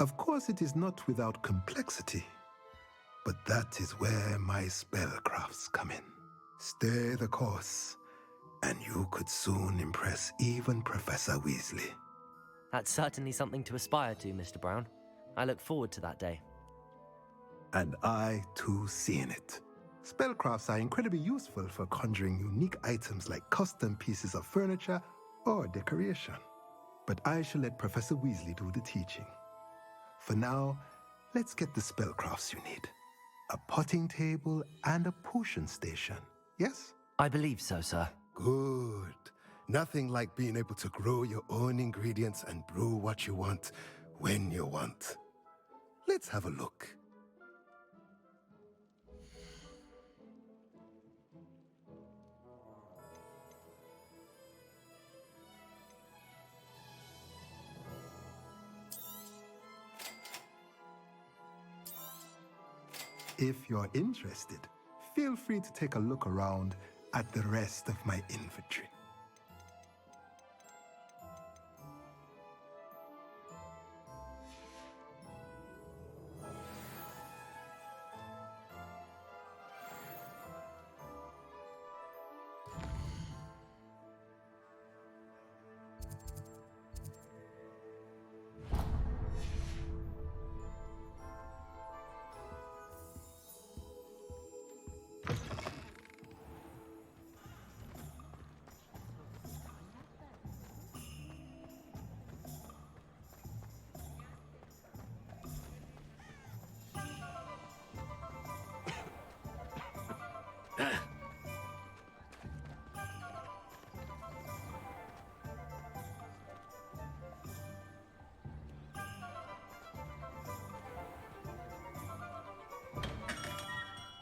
Speaker 17: Of course, it is not without complexity, but that is where my spellcrafts come in. Stay the course, and you could soon impress even Professor Weasley.
Speaker 8: That's certainly something to aspire to, Mr. Brown. I look forward to that day.
Speaker 17: And I, too, seeing it. Spellcrafts are incredibly useful for conjuring unique items like custom pieces of furniture or decoration. But I shall let Professor Weasley do the teaching. For now, let's get the spellcrafts you need. A potting table and a potion station, yes?
Speaker 8: I believe so, sir.
Speaker 17: Good. Nothing like being able to grow your own ingredients and brew what you want when you want. Let's have a look. If you're interested, feel free to take a look around at the rest of my inventory.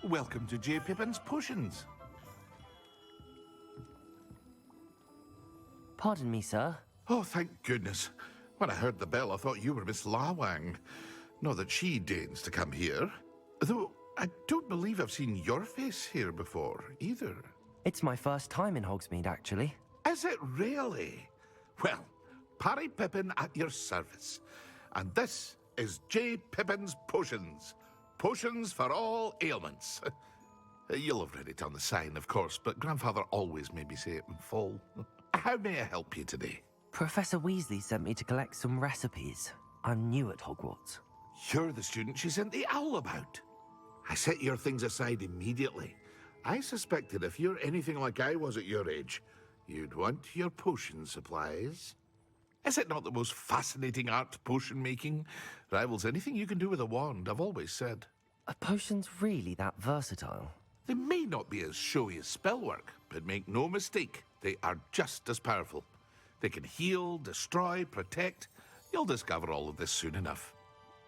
Speaker 4: Welcome to J. Pippin's Potions.
Speaker 8: Pardon me, sir.
Speaker 4: Oh, thank goodness. When I heard the bell, I thought you were Miss Lawang. Not that she deigns to come here. Though I don't believe I've seen your face here before, either.
Speaker 8: It's my first time in Hogsmeade, actually.
Speaker 4: Is it really? Well, Parry Pippin at your service. And this is J. Pippin's Potions. Potions for all ailments. You'll have read it on the sign, of course, but Grandfather always made me say it in full. How may I help you today?
Speaker 8: Professor Weasley sent me to collect some recipes. I'm new at Hogwarts.
Speaker 4: You're the student she sent the owl about. I set your things aside immediately. I suspected if you're anything like I was at your age, you'd want your potion supplies. Is it not the most fascinating art, potion making? Rivals anything you can do with a wand, I've always said.
Speaker 8: Are potions really that versatile?
Speaker 4: They may not be as showy as spellwork, but make no mistake, they are just as powerful. They can heal, destroy, protect. You'll discover all of this soon enough.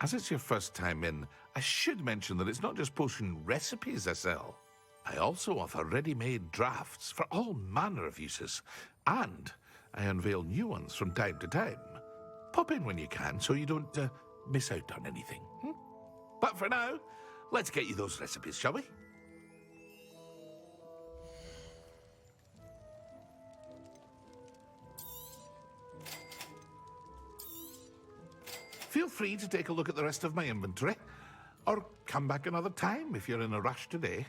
Speaker 4: As it's your first time in, I should mention that it's not just potion recipes I sell. I also offer ready-made drafts for all manner of uses, and I unveil new ones from time to time. Pop in when you can so you don't miss out on anything. But for now, let's get you those recipes, shall we? Feel free to take a look at the rest of my inventory, or come back another time if you're in a rush today.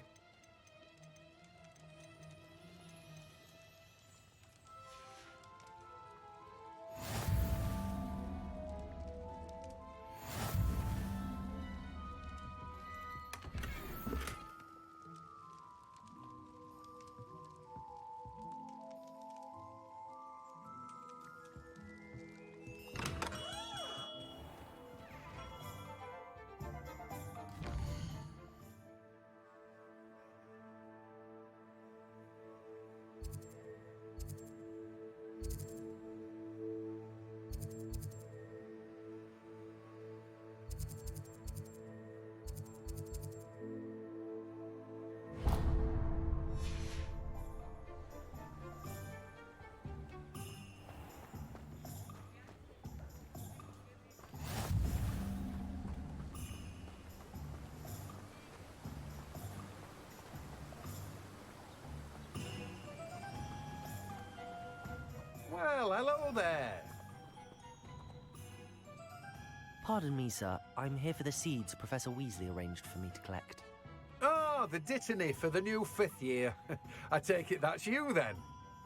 Speaker 18: Well, hello there.
Speaker 8: Pardon me, sir. I'm here for the seeds Professor Weasley arranged for me to collect.
Speaker 18: Oh, the dittany for the new 5th year. I take it that's you, then.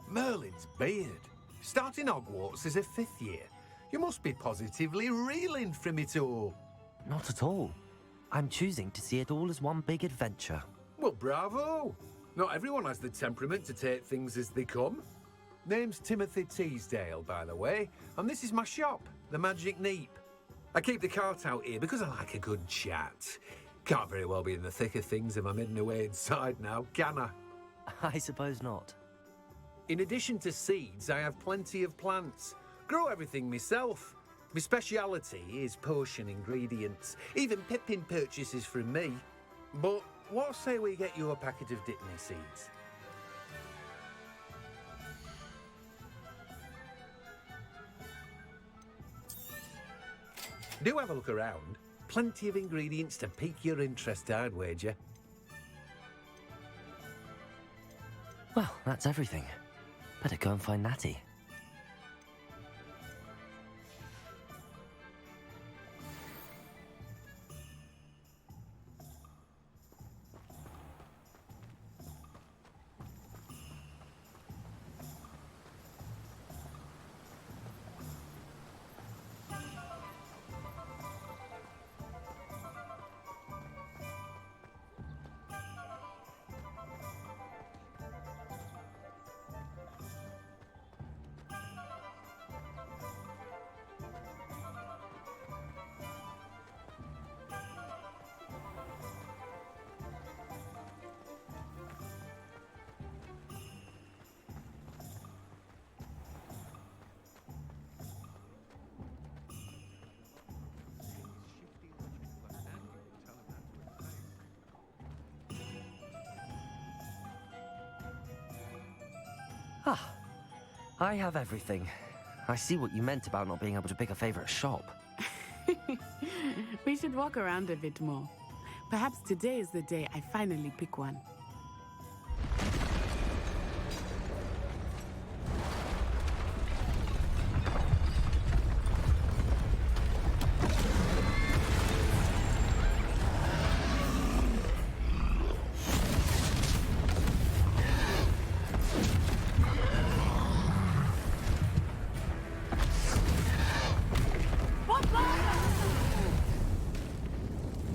Speaker 18: Merlin's beard. Starting Hogwarts as a 5th year. You must be positively reeling from it all.
Speaker 8: Not at all. I'm choosing to see it all as one big adventure.
Speaker 18: Well, bravo. Not everyone has the temperament to take things as they come. Name's Timothy Teasdale, by the way, and this is my shop, the Magic Neep. I keep the cart out here because I like a good chat. Can't very well be in the thick of things if I'm hidden away inside now, can I?
Speaker 8: I suppose not.
Speaker 18: In addition to seeds, I have plenty of plants. Grow everything myself. My speciality is potion ingredients. Even Pippin purchases from me. But what say we get you a packet of dittany seeds? Do have a look around. Plenty of ingredients to pique your interest, I'd wager.
Speaker 8: Well, that's everything. Better go and find Natty. I have everything. I see what you meant about not being able to pick a favorite shop.
Speaker 6: We should walk around a bit more. Perhaps today is the day I finally pick one.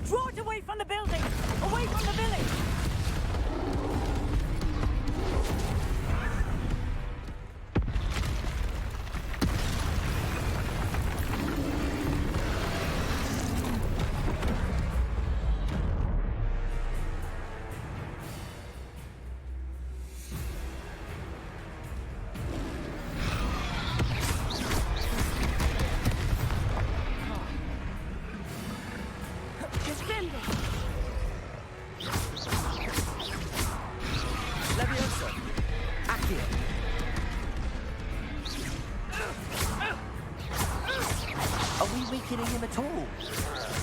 Speaker 15: Draw it away from the building! Away from the village!
Speaker 8: Leviosa! Accio! Are we weakening him at all?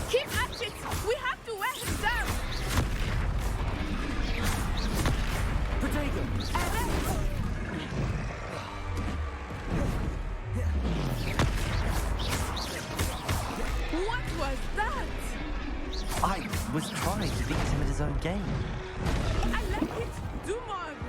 Speaker 6: Keep at it! We have to wear him down!
Speaker 8: Protego!
Speaker 6: What was that?
Speaker 8: I was trying to beat him at his own game.
Speaker 6: I like it! Do more of it!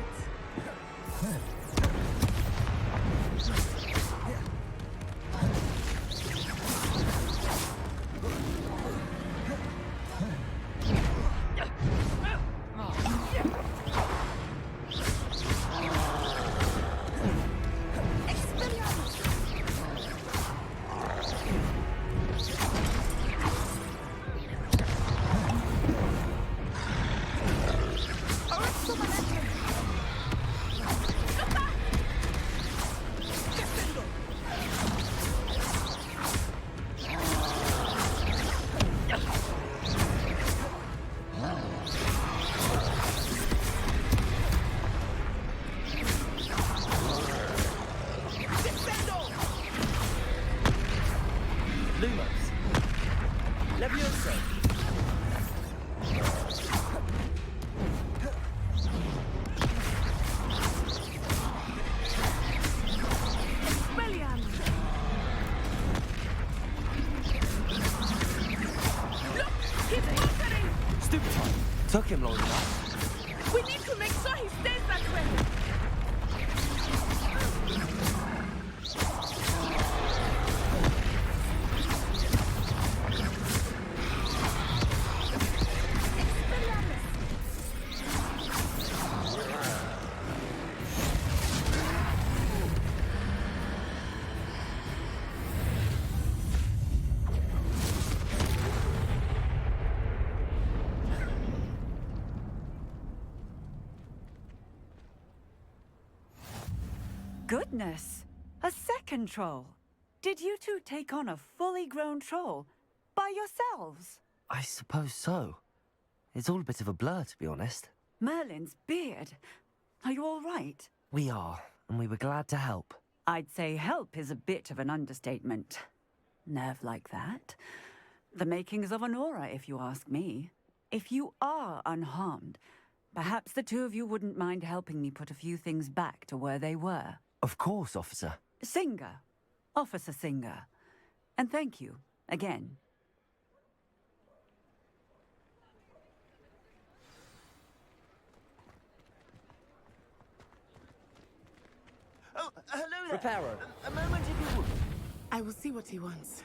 Speaker 8: Lumos! Leviosa!
Speaker 6: Expelliarmus! Look! He's faltering!
Speaker 8: Stupid time. Took him long enough.
Speaker 6: We need to make sure he stays that way!
Speaker 15: Goodness! A second troll! Did you two take on a fully grown troll by yourselves?
Speaker 8: I suppose so. It's all a bit of a blur, to be honest.
Speaker 15: Merlin's beard. Are you all right?
Speaker 8: We are, and we were glad to help.
Speaker 15: I'd say help is a bit of an understatement. Nerve like that. The makings of an aura, if you ask me. If you are unharmed, perhaps the two of you wouldn't mind helping me put a few things back to where they were.
Speaker 8: Of course, officer.
Speaker 15: Singer. Officer Singer. And thank you, again.
Speaker 10: Oh, hello there.
Speaker 8: Reparo.
Speaker 10: A moment if you would.
Speaker 6: I will see what he wants.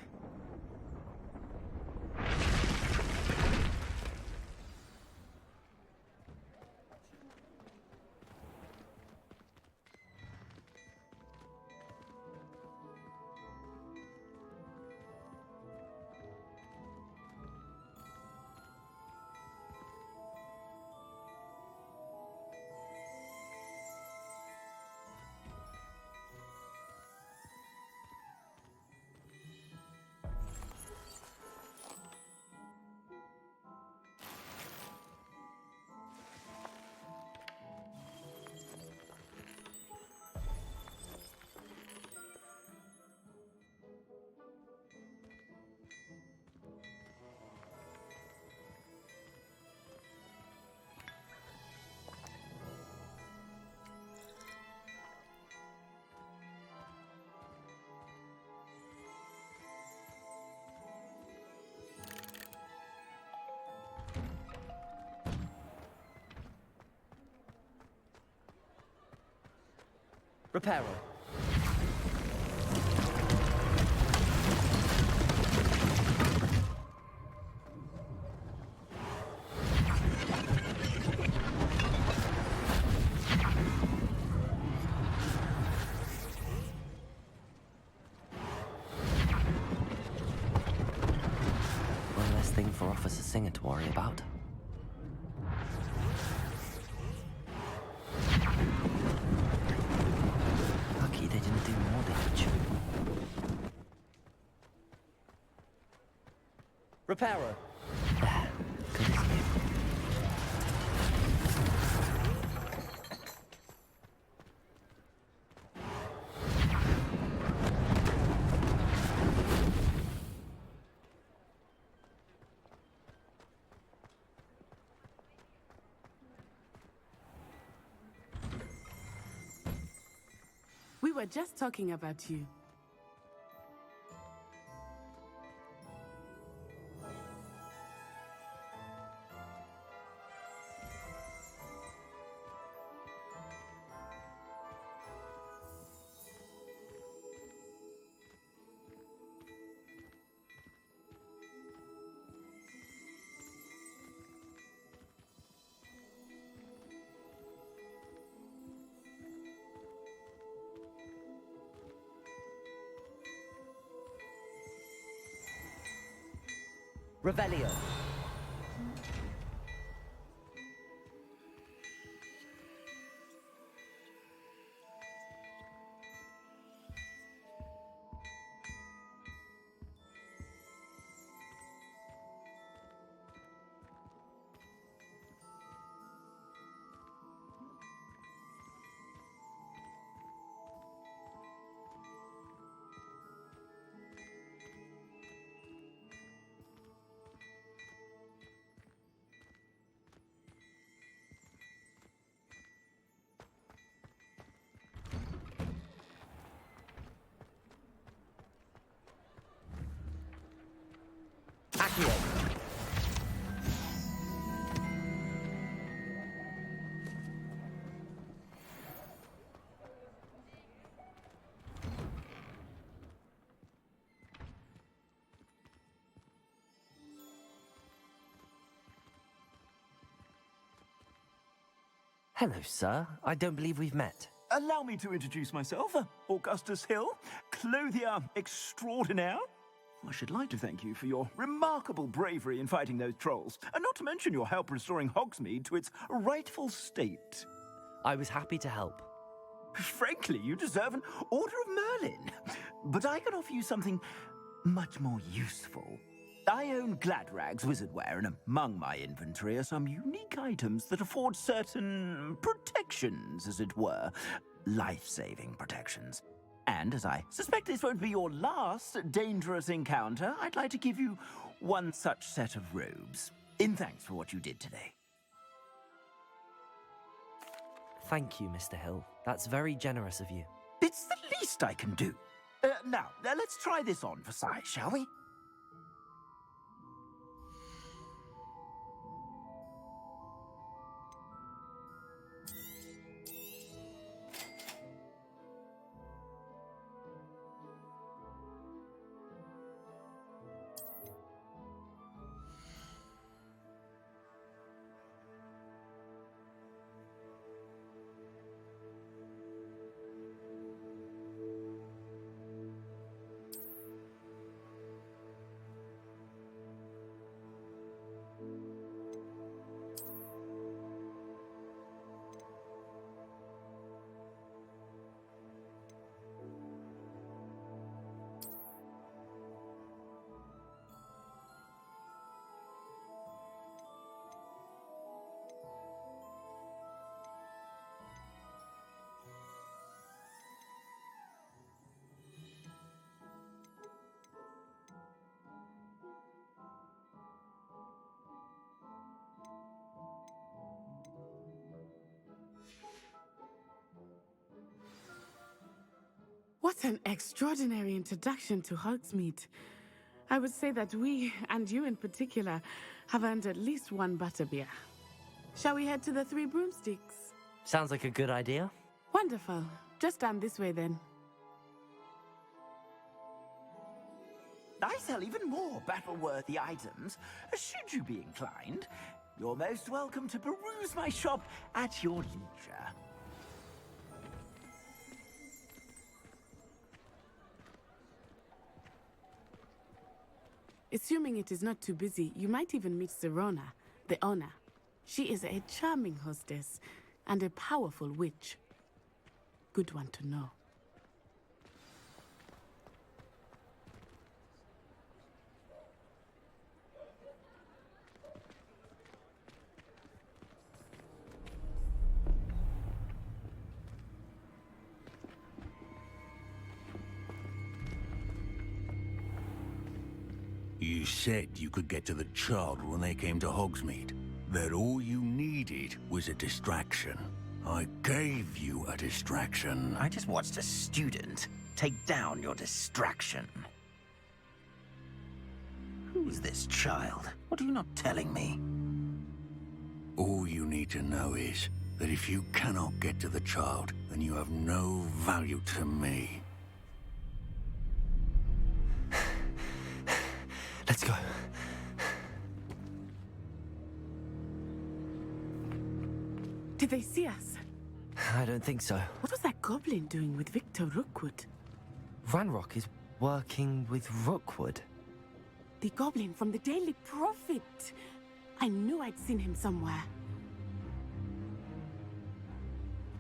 Speaker 8: Reparo. One less thing for Officer Singer to worry about. Lucky they didn't do more damage. Reparo. There. Good as new.
Speaker 6: We were just talking about you.
Speaker 8: Revelio. Accio. Hello, sir. I don't believe we've met.
Speaker 10: Allow me to introduce myself, Augustus Hill, clothier extraordinaire. I should like to thank you for your remarkable bravery in fighting those trolls, and not to mention your help restoring Hogsmeade to its rightful state.
Speaker 8: I was happy to help.
Speaker 10: Frankly, you deserve an Order of Merlin. But I can offer you something much more useful. I own Gladrag's wizardware, and among my inventory are some unique items that afford certain protections, as it were. Life-saving protections. And as I suspect this won't be your last dangerous encounter, I'd like to give you one such set of robes, in thanks for what you did today.
Speaker 8: Thank you, Mr. Hill. That's very generous of you.
Speaker 10: It's the least I can do. Now, let's try this on for size, shall we?
Speaker 6: What an extraordinary introduction to Hogsmeade. I would say that we, and you in particular, have earned at least one butterbeer. Shall we head to the Three Broomsticks?
Speaker 8: Sounds like a good idea.
Speaker 6: Wonderful. Just down this way then.
Speaker 10: I sell even more battle-worthy items, should you be inclined. You're most welcome to peruse my shop at your leisure.
Speaker 6: Assuming it is not too busy, you might even meet Sirona, the owner. She is a charming hostess and a powerful witch. Good one to know.
Speaker 19: You said you could get to the child when they came to Hogsmeade. That all you needed was a distraction. I gave you a distraction.
Speaker 10: I just watched a student take down your distraction. Who's this child? What are you not telling me?
Speaker 19: All you need to know is that if you cannot get to the child, then you have no value to me.
Speaker 8: Let's go.
Speaker 6: Did they see us?
Speaker 8: I don't think so.
Speaker 6: What was that goblin doing with Victor Rookwood?
Speaker 8: Ranrock is working with Rookwood.
Speaker 6: The goblin from the Daily Prophet. I knew I'd seen him somewhere.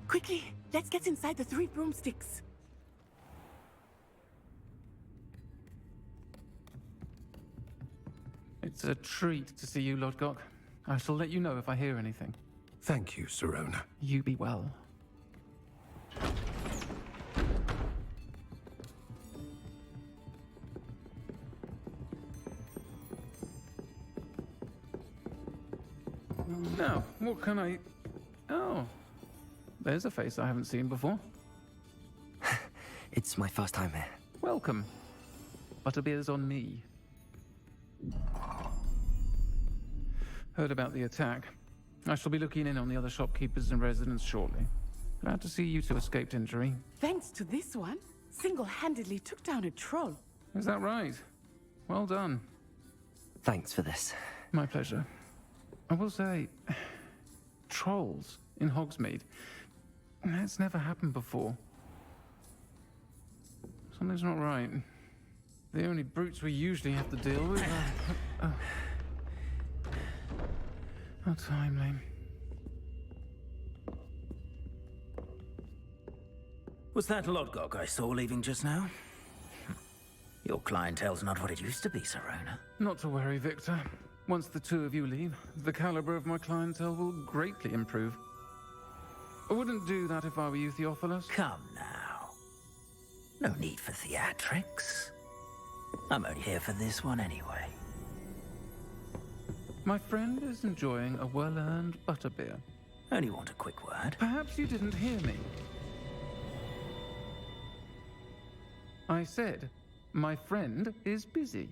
Speaker 6: Quickly, let's get inside the 3 broomsticks.
Speaker 20: It's a treat to see you, Lodgok. I shall let you know if I hear anything.
Speaker 18: Thank you, Sirona.
Speaker 20: You be well. Now, what can I... Oh, there's a face I haven't seen before.
Speaker 8: It's my first time here.
Speaker 20: Welcome. Butterbeer's on me. Heard about the attack. I shall be looking in on the other shopkeepers and residents shortly. Glad to see you two escaped injury.
Speaker 6: Thanks to this one, single-handedly took down a troll.
Speaker 20: Is that right? Well done.
Speaker 8: Thanks for this.
Speaker 20: My pleasure. I will say, trolls in Hogsmeade. That's never happened before. Something's not right. The only brutes we usually have to deal with are... How timely.
Speaker 10: Was that Lodgok I saw leaving just now? Your clientele's not what it used to be, Sirona.
Speaker 20: Not to worry, Victor. Once the two of you leave, the caliber of my clientele will greatly improve. I wouldn't do that if I were you, Theophilus.
Speaker 10: Come now. No need for theatrics. I'm only here for this one anyway.
Speaker 20: My friend is enjoying a well-earned butterbeer.
Speaker 10: Only want a quick word.
Speaker 20: Perhaps you didn't hear me. I said, my friend is busy.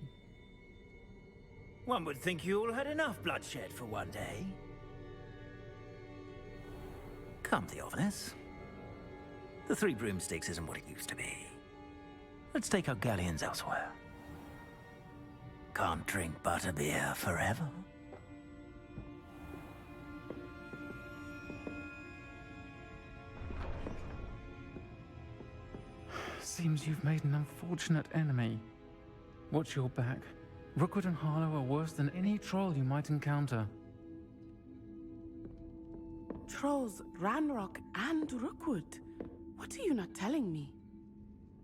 Speaker 10: One would think you all had enough bloodshed for one day. Come, Theophilus. The 3 broomsticks isn't what it used to be. Let's take our galleons elsewhere. Can't drink butterbeer forever.
Speaker 20: Seems you've made an unfortunate enemy. Watch your back. Rookwood and Harlow are worse than any troll you might encounter.
Speaker 6: Trolls, Ranrock, and Rookwood. What are you not telling me?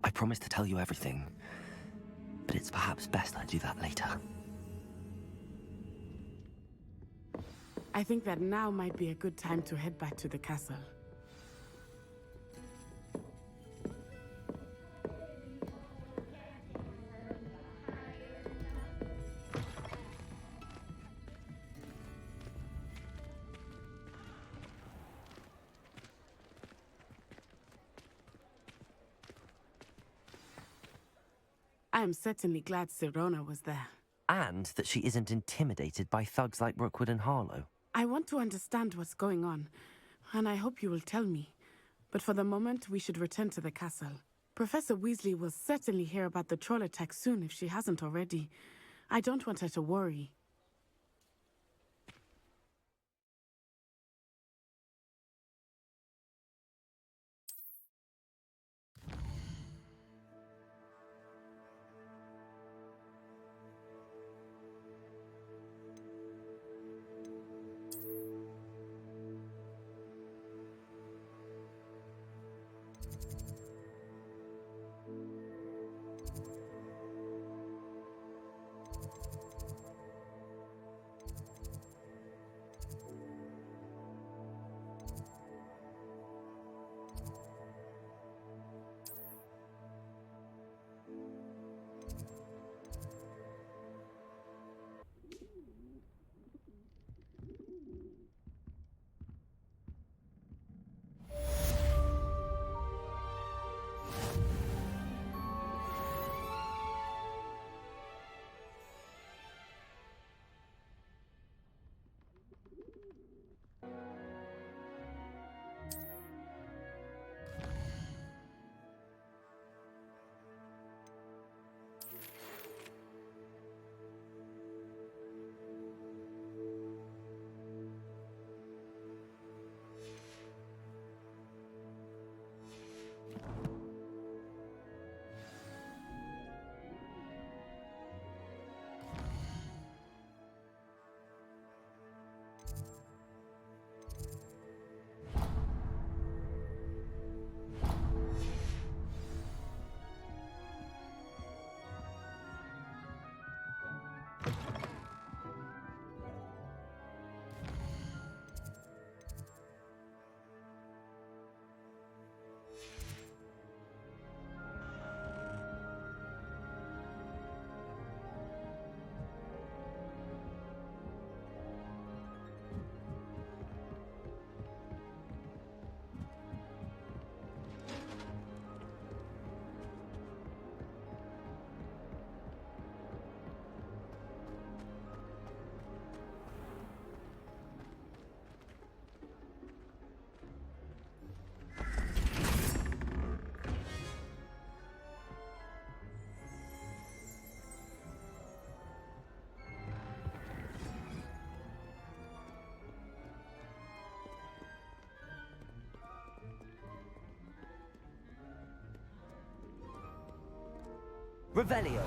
Speaker 8: I promised to tell you everything, but it's perhaps best I do that later.
Speaker 6: I think that now might be a good time to head back to the castle. I am certainly glad Sirona was there.
Speaker 8: And that she isn't intimidated by thugs like Rookwood and Harlow.
Speaker 6: I want to understand what's going on, and I hope you will tell me. But for the moment, we should return to the castle. Professor Weasley will certainly hear about the troll attack soon if she hasn't already. I don't want her to worry.
Speaker 8: Revelio.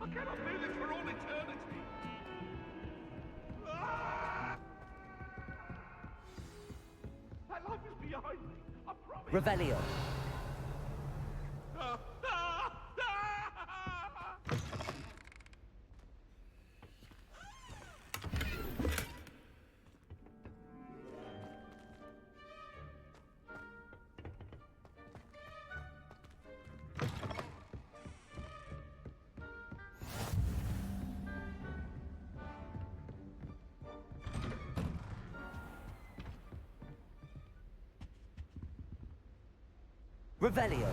Speaker 4: I cannot do this for all eternity.
Speaker 8: Revelio. Revelio.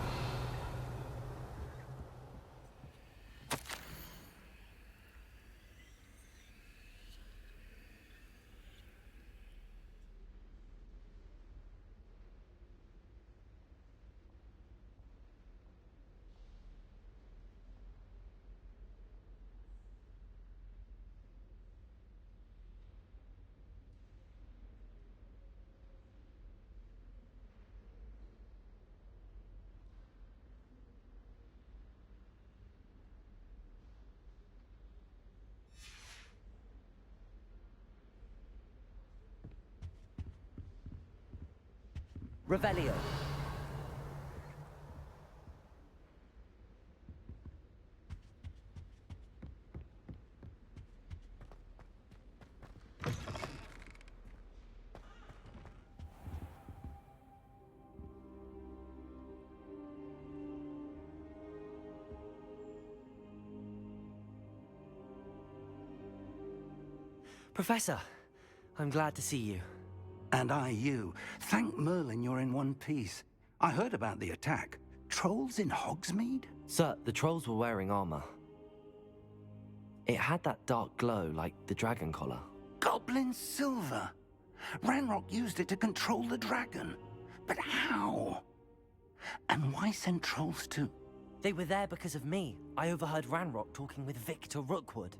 Speaker 8: Revelio. Professor, I'm glad to see you.
Speaker 19: And I you. Thank Merlin you're in one piece. I heard about the attack. Trolls in Hogsmeade?
Speaker 8: Sir, the trolls were wearing armor. It had that dark glow like the dragon collar.
Speaker 19: Goblin silver. Ranrock used it to control the dragon. But how? And why send trolls to...
Speaker 8: They were there because of me. I overheard Ranrock talking with Victor Rookwood.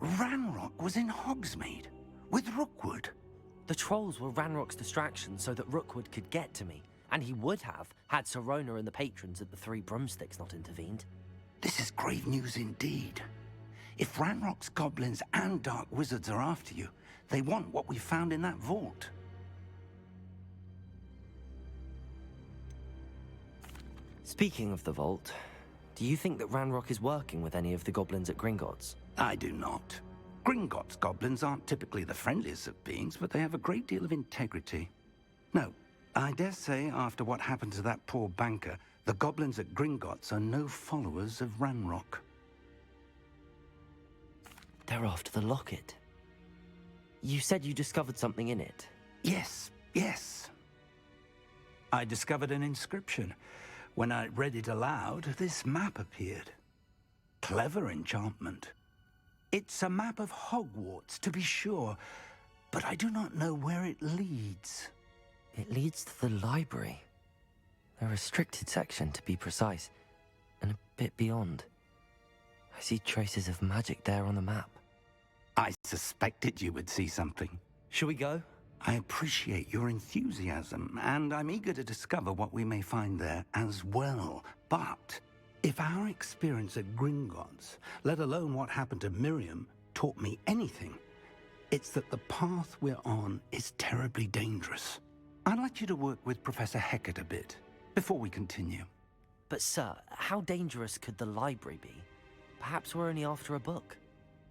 Speaker 19: Ranrock was in Hogsmeade? With Rookwood?
Speaker 8: The trolls were Ranrock's distraction so that Rookwood could get to me. And he would have, had Sirona and the patrons at the Three Broomsticks not intervened.
Speaker 19: This is grave news indeed. If Ranrock's goblins and dark wizards are after you, they want what we found in that vault.
Speaker 8: Speaking of the vault, do you think that Ranrock is working with any of the goblins at Gringotts?
Speaker 19: I do not. Gringotts goblins aren't typically the friendliest of beings, but they have a great deal of integrity. No, I dare say after what happened to that poor banker, the goblins at Gringotts are no followers of Ranrock.
Speaker 8: They're after the locket. You said you discovered something in it.
Speaker 19: Yes. I discovered an inscription. When I read it aloud, this map appeared. Clever enchantment. It's a map of Hogwarts, to be sure, but I do not know where it leads.
Speaker 8: It leads to the library. A restricted section, to be precise, and a bit beyond. I see traces of magic there on the map.
Speaker 19: I suspected you would see something.
Speaker 8: Shall we go?
Speaker 19: I appreciate your enthusiasm, and I'm eager to discover what we may find there as well. But if our experience at Gringotts, let alone what happened to Miriam, taught me anything, it's that the path we're on is terribly dangerous. I'd like you to work with Professor Hecat a bit before we continue.
Speaker 8: But sir, how dangerous could the library be? Perhaps we're only after a book.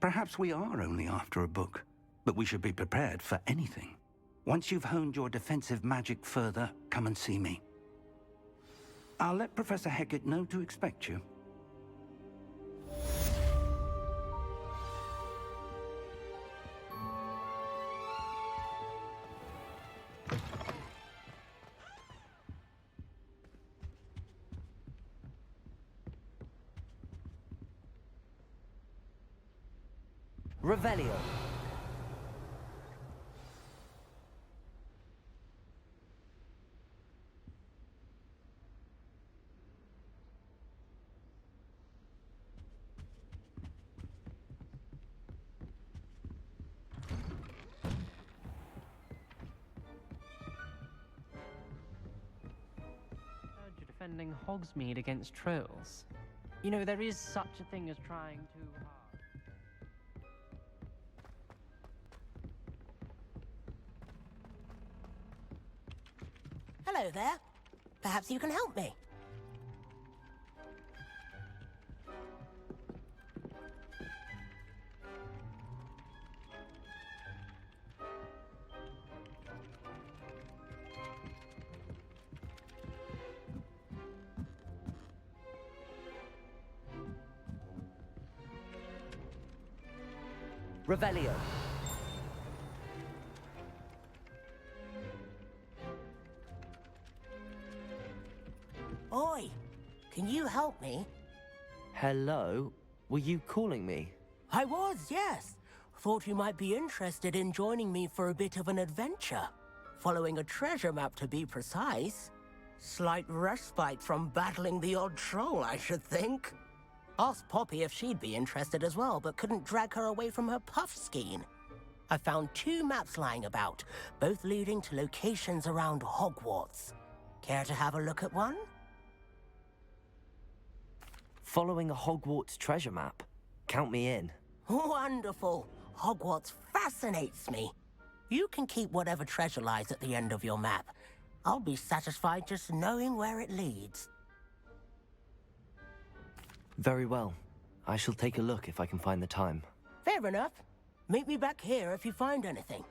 Speaker 19: Perhaps we are only after a book, but we should be prepared for anything. Once you've honed your defensive magic further, come and see me. I'll let Professor Hecat know to expect you.
Speaker 8: Revelio.
Speaker 11: You're defending Hogsmeade against trolls. You know, there is such a thing as trying too hard.
Speaker 21: Hello there. Perhaps you can help me.
Speaker 8: Revelio.
Speaker 21: Oi, can you help me?
Speaker 8: Hello? Were you calling me?
Speaker 21: I was, yes. Thought you might be interested in joining me for a bit of an adventure. Following a treasure map, to be precise. Slight respite from battling the odd troll, I should think. Asked Poppy if she'd be interested as well, but couldn't drag her away from her puff skein. I found 2 maps lying about, both leading to locations around Hogwarts. Care to have a look at one?
Speaker 8: Following a Hogwarts treasure map? Count me in.
Speaker 21: Wonderful. Hogwarts fascinates me. You can keep whatever treasure lies at the end of your map. I'll be satisfied just knowing where it leads.
Speaker 8: Very well. I shall take a look if I can find the time.
Speaker 21: Fair enough. Meet me back here if you find anything.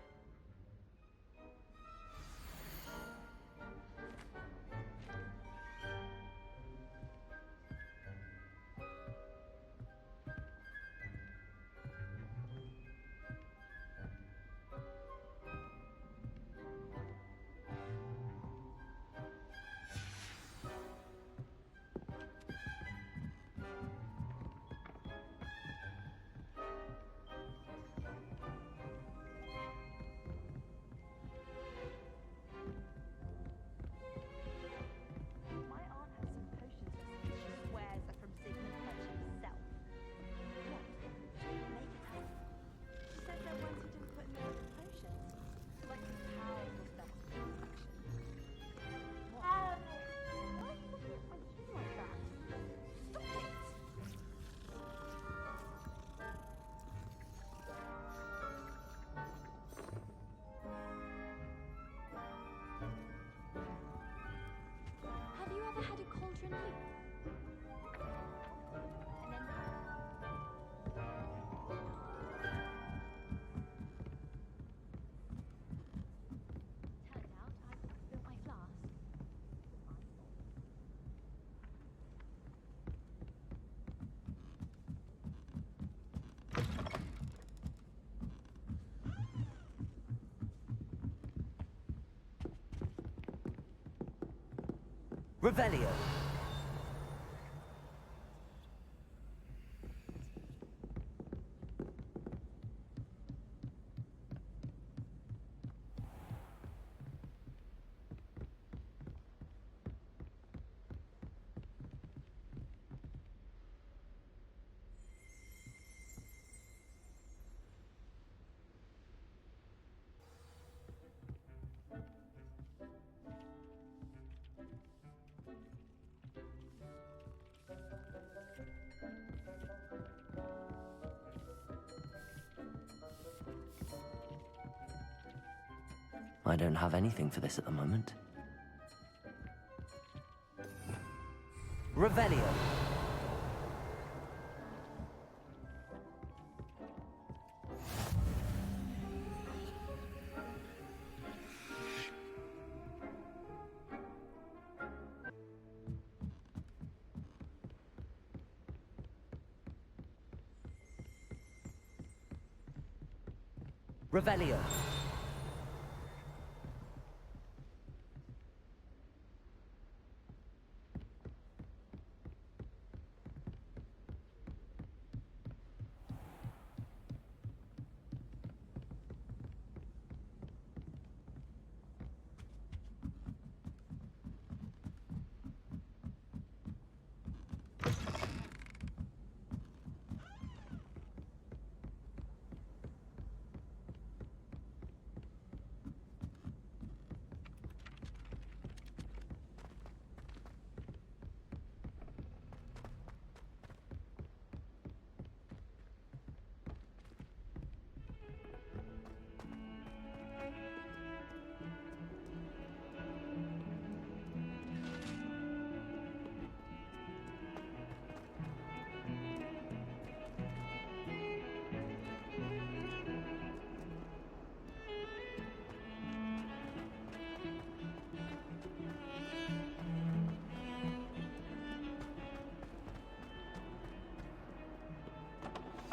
Speaker 2: Have you ever had a cauldron leap? And then... Turns out I built my flask.
Speaker 8: Revelio. I don't have anything for this at the moment. Revelio. Revelio.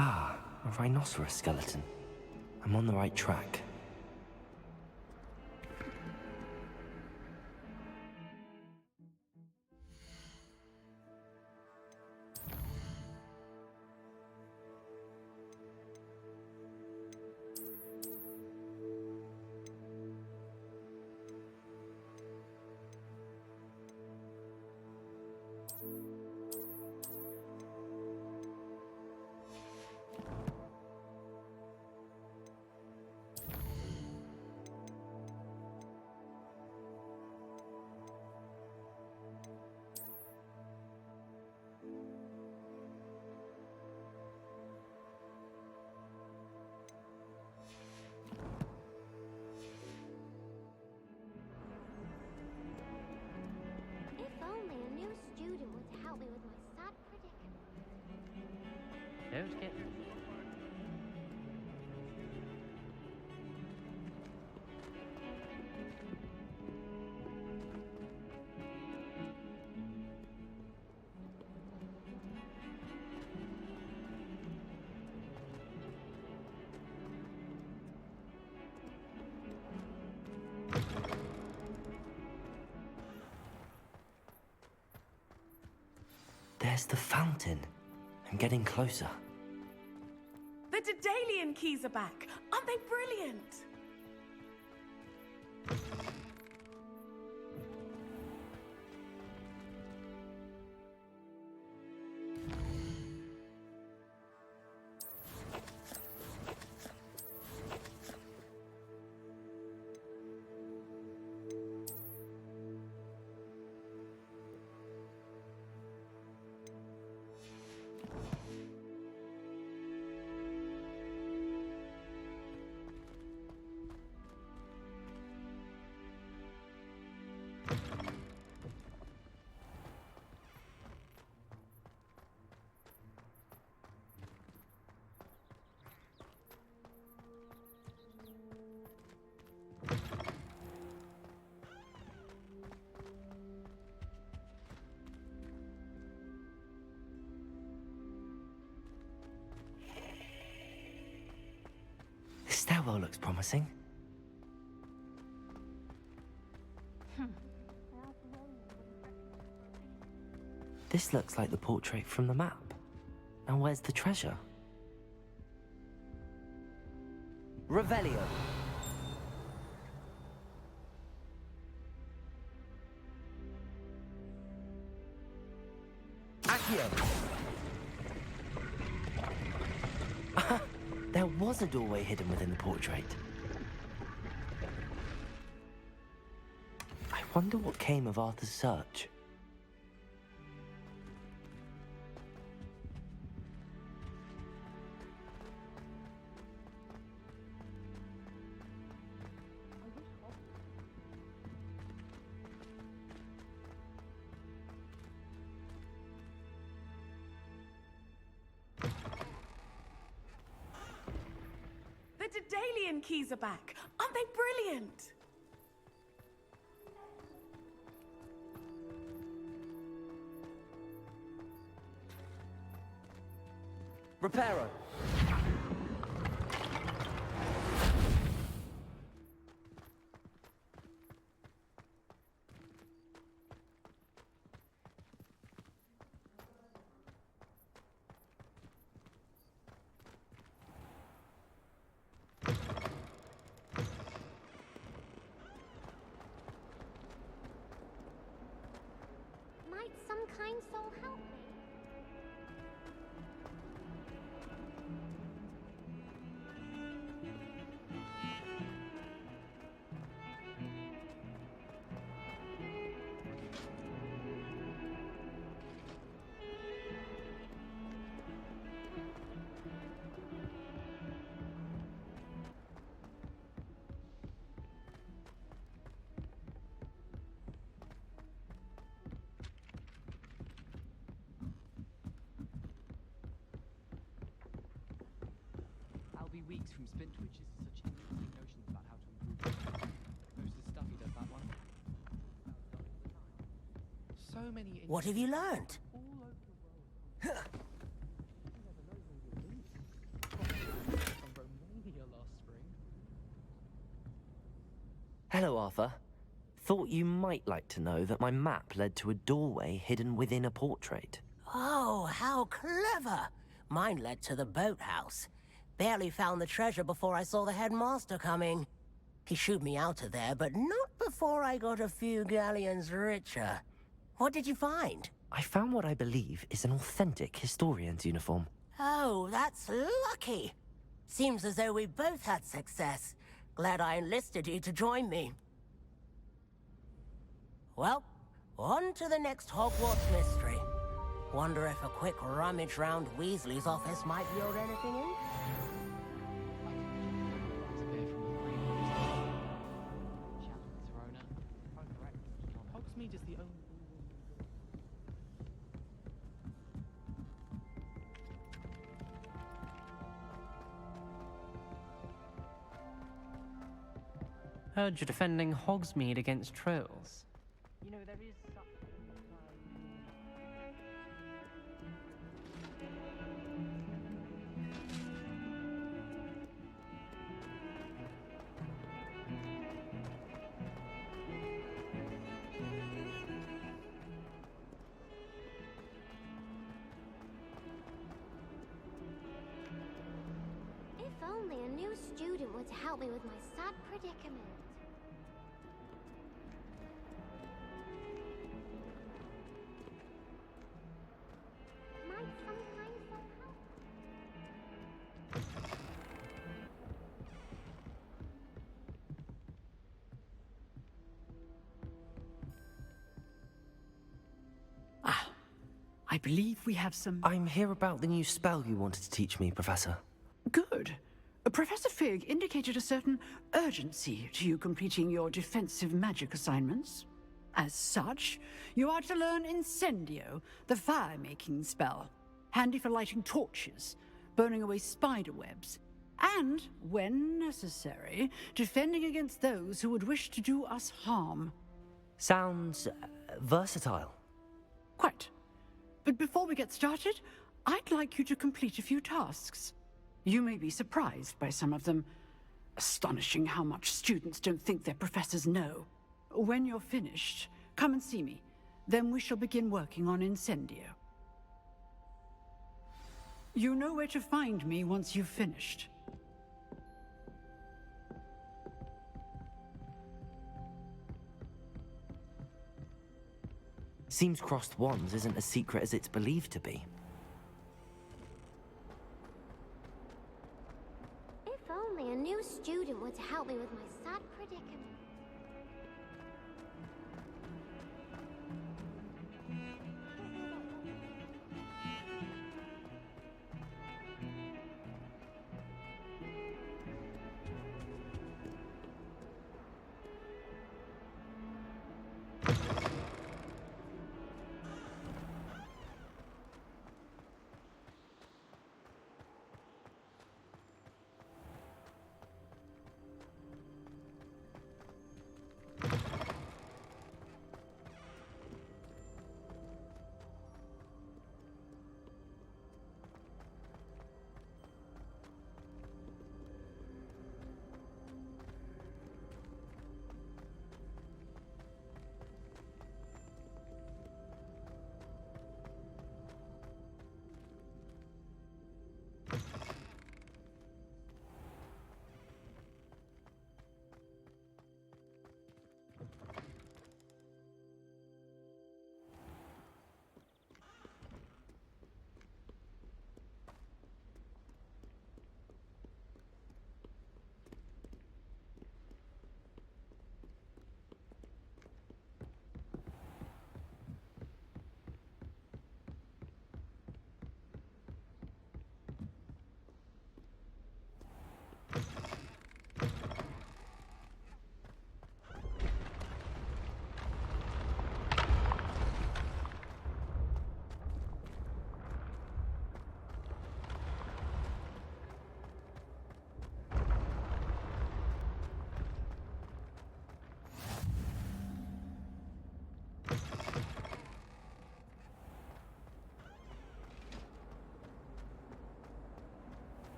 Speaker 8: Ah, a rhinoceros skeleton. I'm on the right track.
Speaker 1: If only a new student would help me with my sad predicament.
Speaker 11: Don't get...
Speaker 8: There's the fountain. I'm getting closer.
Speaker 6: The Daedalian keys are back. Aren't they brilliant?
Speaker 8: This stairwell looks promising. This looks like the portrait from the map. Now where's the treasure? Revelio. Accio. There was a doorway hidden within the portrait. I wonder what came of Arthur's search.
Speaker 6: The Daedalian keys are back. Aren't they brilliant?
Speaker 8: Reparo.
Speaker 1: Might some kind soul help me?
Speaker 5: I'll be weeks from Spintwitches to such interesting notions about how to improve. Most of the stuff he does that one. So many.
Speaker 21: What have you learned?
Speaker 8: thought you might like to know that my map led to a doorway hidden within a portrait.
Speaker 21: Oh, how clever! Mine led to the boathouse. Barely found the treasure before I saw the headmaster coming. He shooed me out of there, but not before I got a few galleons richer. What did you find?
Speaker 8: I found what I believe is an authentic historian's uniform.
Speaker 21: Oh, that's lucky. Seems as though we both had success. Glad I enlisted you to join me. Well, on to the next Hogwarts mystery. Wonder if a quick rummage round Weasley's office might yield anything in?
Speaker 5: Hogsmeade is the only...
Speaker 11: Heard you're defending Hogsmeade against trolls. You know, there is such...
Speaker 1: If only a new student would help me with my sad predicament. Might sometimes help.
Speaker 12: I believe we have some...
Speaker 8: I'm here about the new spell you wanted to teach me, Professor.
Speaker 12: Good. Professor Fig indicated a certain urgency to you completing your defensive magic assignments. As such, you are to learn Incendio, the fire-making spell, handy for lighting torches, burning away spider webs, and, when necessary, defending against those who would wish to do us harm.
Speaker 8: Sounds versatile.
Speaker 12: Quite. But before we get started, I'd like you to complete a few tasks. You may be surprised by some of them. Astonishing how much students don't think their professors know. When you're finished, come and see me. Then we shall begin working on Incendio. You know where to find me once you've finished.
Speaker 8: Seems crossed wands isn't as secret as it's believed to be.
Speaker 1: If only a new student would help me with my sad predicament.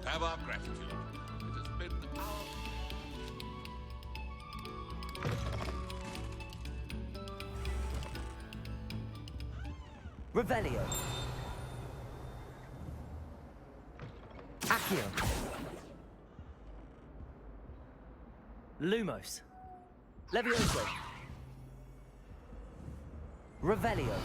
Speaker 4: Have our gratitude. It has been our...
Speaker 8: Revelio. Accio. Lumos. Levioso. Revelio.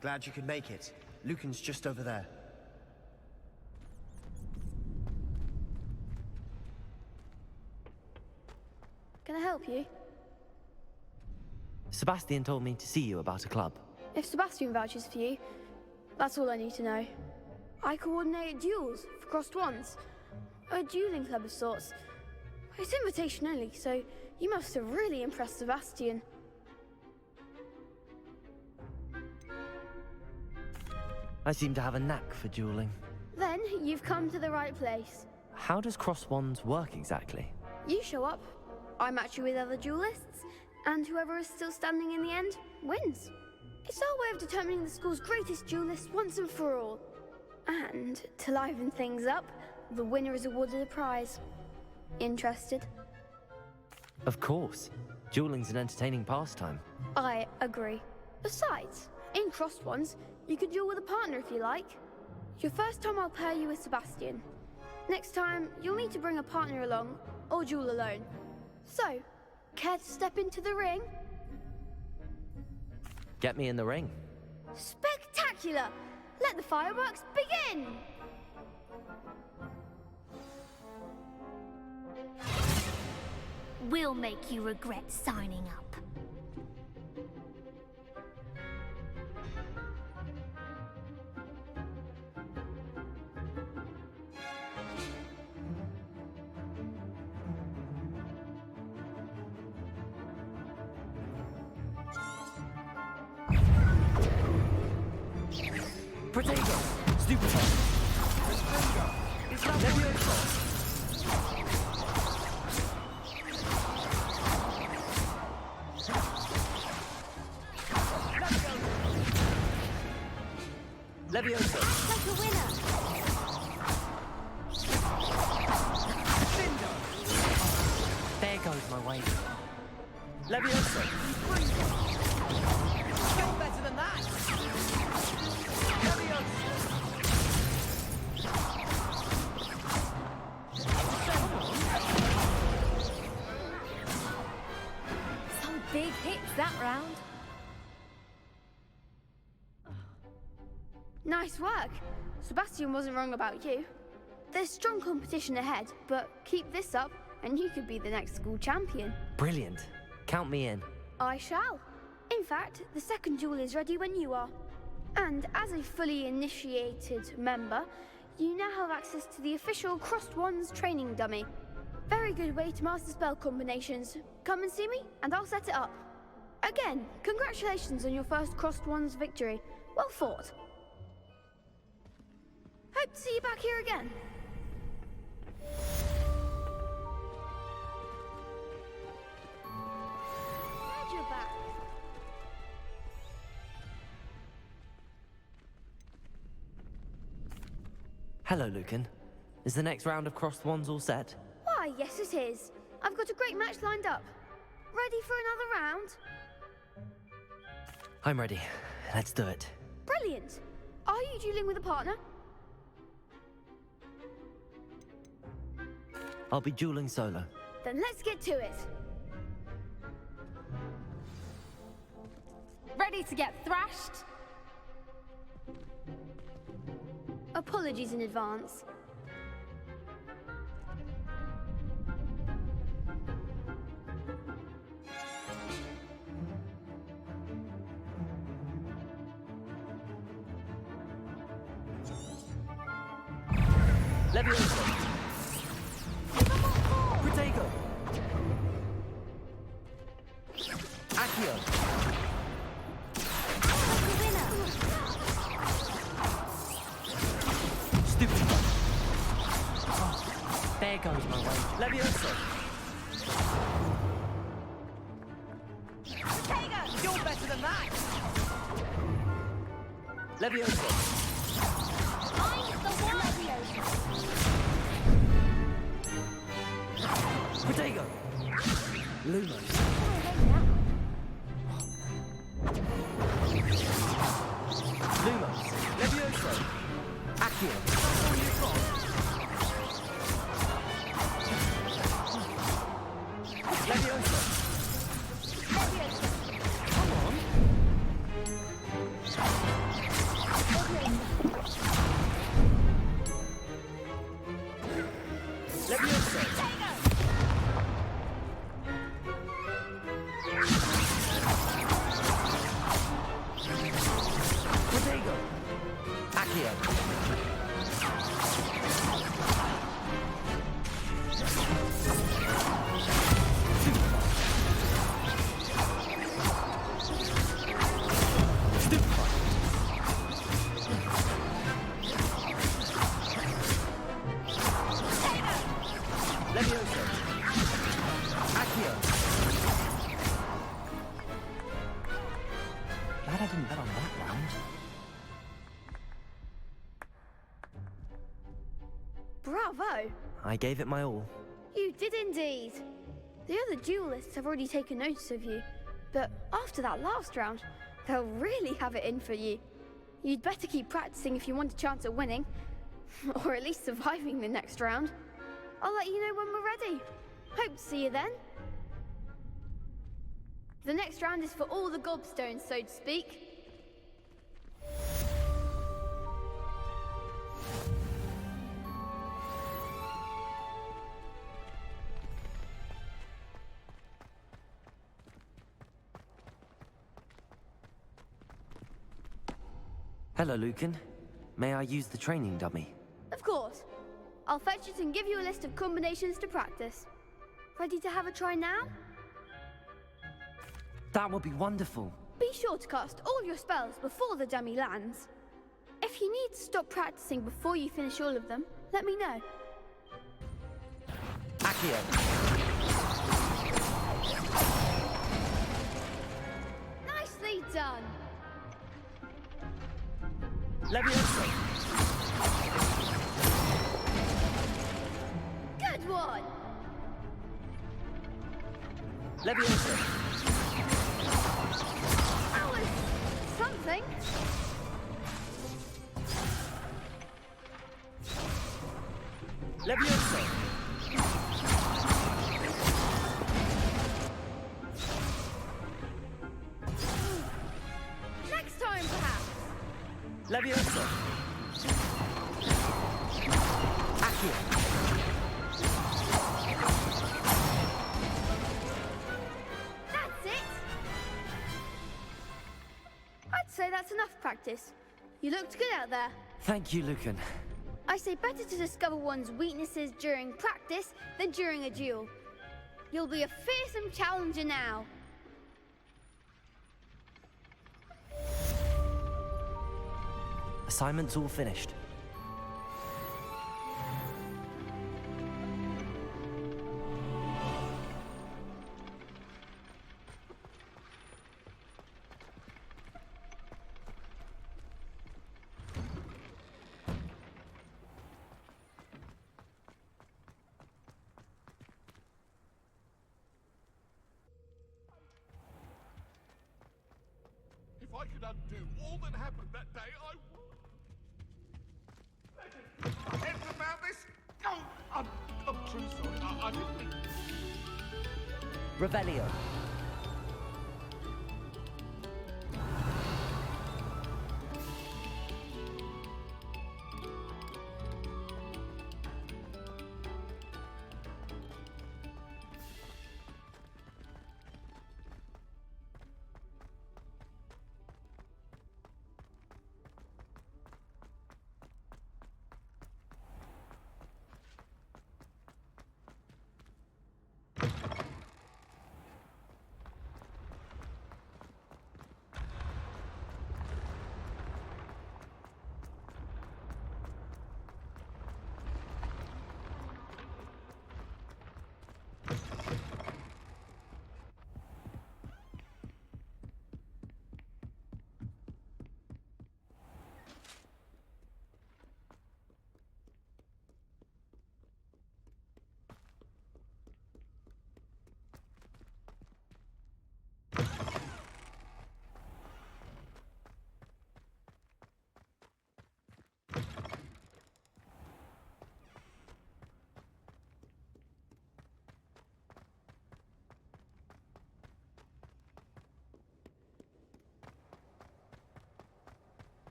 Speaker 3: Glad you could make it. Lucan's just over there.
Speaker 14: Can I help you?
Speaker 8: Sebastian told me to see you about a club.
Speaker 14: If Sebastian vouches for you, that's all I need to know. I coordinate duels for crossed ones. A dueling club of sorts. It's invitation only, so you must have really impressed Sebastian.
Speaker 8: I seem to have a knack for dueling.
Speaker 14: Then you've come to the right place.
Speaker 8: How does cross wands work exactly?
Speaker 14: You show up, I match you with other duelists, and whoever is still standing in the end wins. It's our way of determining the school's greatest duelist once and for all. And to liven things up, the winner is awarded a prize. Interested?
Speaker 8: Of course. Dueling's an entertaining pastime.
Speaker 14: I agree. Besides, in crossed ones, you can duel with a partner if you like. Your first time I'll pair you with Sebastian. Next time, you'll need to bring a partner along, or duel alone. So, care to step into the ring?
Speaker 8: Get me in the ring.
Speaker 14: Spectacular! Let the fireworks begin!
Speaker 2: We'll make you regret signing up.
Speaker 8: Potato! Stupid! Levioso! Levioso!
Speaker 14: Like a winner!
Speaker 8: There goes my wave. Levioso!
Speaker 21: You're better than that!
Speaker 14: Some big hits that round. Nice work. Sebastian wasn't wrong about you. There's strong competition ahead, but keep this up and you could be the next school champion.
Speaker 8: Brilliant. Count me in.
Speaker 14: I shall. In fact, the second duel is ready when you are. And as a fully initiated member, you now have access to the official Crossed Wands training dummy. Very good way to master spell combinations. Come and see me, and I'll set it up. Again, congratulations on your first Crossed Wands victory. Well fought. Hope to see you back here again. Glad you're back.
Speaker 8: Hello, Lucan. Is the next round of crossed wands all set?
Speaker 14: Why, yes it is. I've got a great match lined up. Ready for another round?
Speaker 8: I'm ready. Let's do it.
Speaker 14: Brilliant. Are you dueling with a partner?
Speaker 8: I'll be dueling solo.
Speaker 14: Then let's get to it.
Speaker 2: Ready to get thrashed?
Speaker 14: Apologies in advance.
Speaker 8: Levioso. Protego. Accio. Stupid.
Speaker 11: There goes my way.
Speaker 8: Levioso.
Speaker 13: You're better than that!
Speaker 8: Levioso. Protego. Lumos. Lumos. Levioso. Accio. Levioso. Come on. Levioso. Protego. Accio. Levioso. Accio. Glad I didn't bet on that round.
Speaker 14: Bravo!
Speaker 8: I gave it my all.
Speaker 14: You did indeed. The other duelists have already taken notice of you, but after that last round, they'll really have it in for you. You'd better keep practicing if you want a chance at winning, or at least surviving the next round. I'll let you know when we're ready. Hope to see you then. The next round is for all the gobstones, so to speak.
Speaker 8: Hello, Lucan. May I use the training dummy?
Speaker 14: Of course. I'll fetch it and give you a list of combinations to practice. Ready to have a try now?
Speaker 8: That would be wonderful.
Speaker 14: Be sure to cast all your spells before the dummy lands. If you need to stop practicing before you finish all of them, let me know.
Speaker 8: Accio.
Speaker 14: Nicely done.
Speaker 8: Levioso.
Speaker 14: Good one.
Speaker 8: Levioso.
Speaker 14: That was something.
Speaker 8: Levioso.
Speaker 14: Next time, perhaps.
Speaker 8: Levioso. Accio.
Speaker 14: That's it. I'd say that's enough practice. You looked good out there.
Speaker 8: Thank you, Lucan.
Speaker 14: I say better to discover one's weaknesses during practice than during a duel. You'll be a fearsome challenger now.
Speaker 8: Assignment's all finished.
Speaker 4: If I could undo all that happened that day, I would. Heads about this? Oh, I'm truly sorry. I didn't mean.
Speaker 8: Revelio.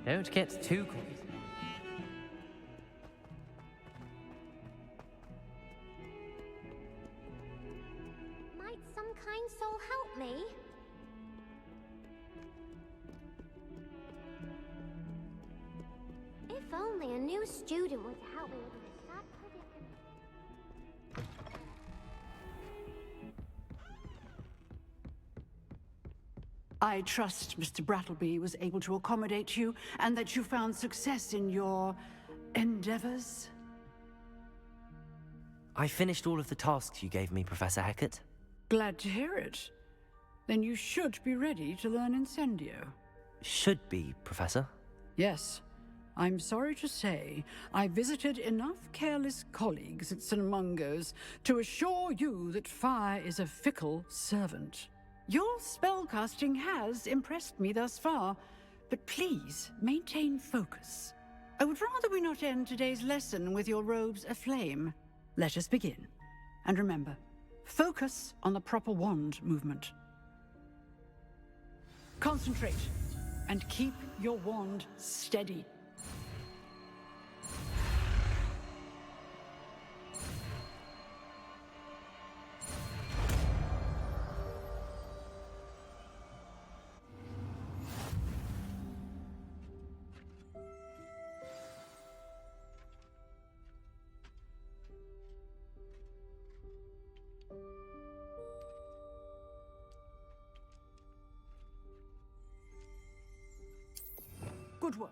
Speaker 11: Don't get too crazy.
Speaker 1: Might some kind soul help me? If only a new student would help me with my sad predicament.
Speaker 12: I trust Mr. Brattleby was able to accommodate you and that you found success in your endeavors.
Speaker 8: I finished all of the tasks you gave me, Professor Hecat.
Speaker 12: Glad to hear it. Then you should be ready to learn Incendio.
Speaker 8: Should be, Professor.
Speaker 12: Yes. I'm sorry to say, I visited enough careless colleagues at St. Mungo's to assure you that fire is a fickle servant. Your spellcasting has impressed me thus far, but please maintain focus. I would rather we not end today's lesson with your robes aflame. Let us begin. And remember, focus on the proper wand movement. Concentrate, and keep your wand steady. Good work.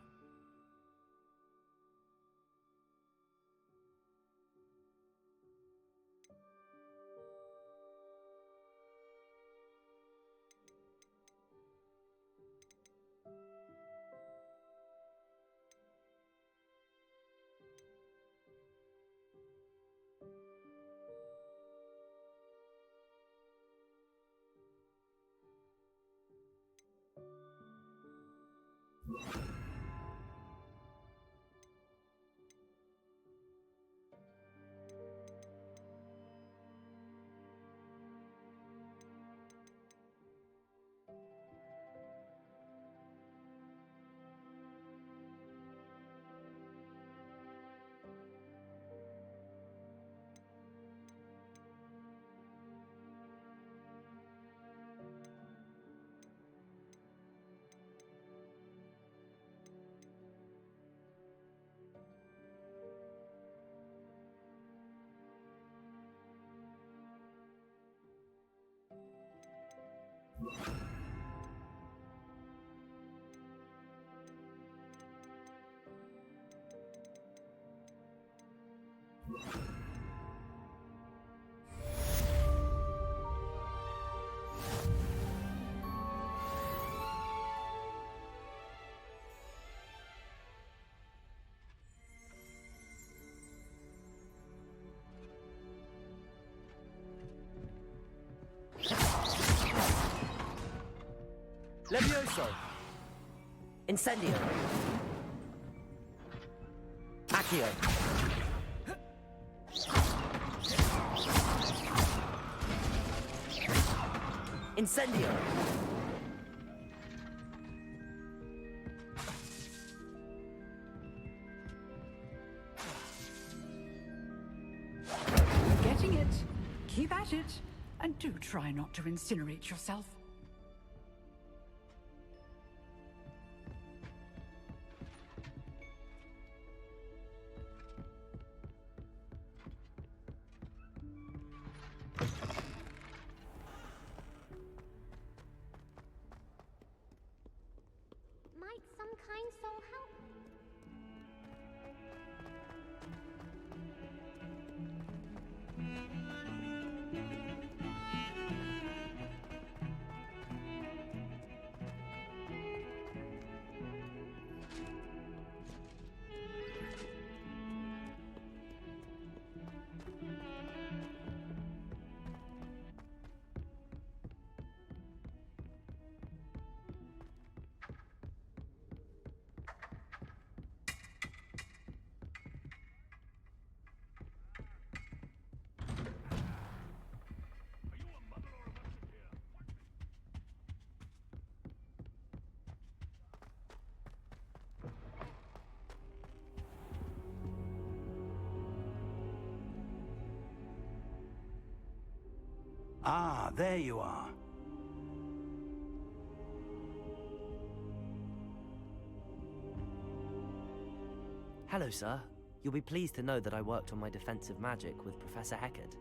Speaker 3: Levioso! Incendio! Accio! Incendio!
Speaker 12: Getting it. Keep at it. And do try not to incinerate yourself.
Speaker 1: Might some kind soul help me?
Speaker 19: Ah, there you are.
Speaker 8: Hello, sir. You'll be pleased to know that I worked on my defensive magic with Professor Heckard.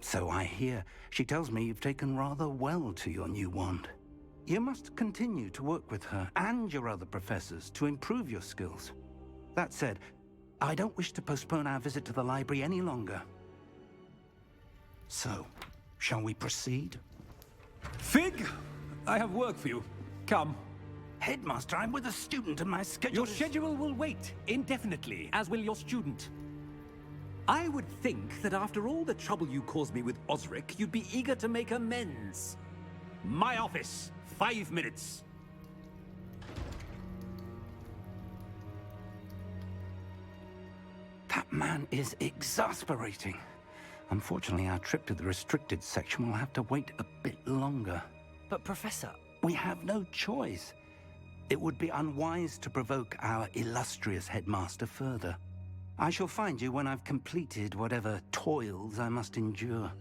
Speaker 19: So I hear. She tells me you've taken rather well to your new wand. You must continue to work with her and your other professors to improve your skills. That said, I don't wish to postpone our visit to the library any longer. So, shall we proceed?
Speaker 9: Fig! I have work for you. Come.
Speaker 19: Headmaster, I'm with a student and my schedule
Speaker 9: Your schedule will wait indefinitely, as will your student. I would think that after all the trouble you caused me with Osric, you'd be eager to make amends. My office, 5 minutes.
Speaker 19: That man is exasperating. Unfortunately, our trip to the restricted section will have to wait a bit longer.
Speaker 8: But, Professor...
Speaker 19: We have no choice. It would be unwise to provoke our illustrious headmaster further. I shall find you when I've completed whatever toils I must endure.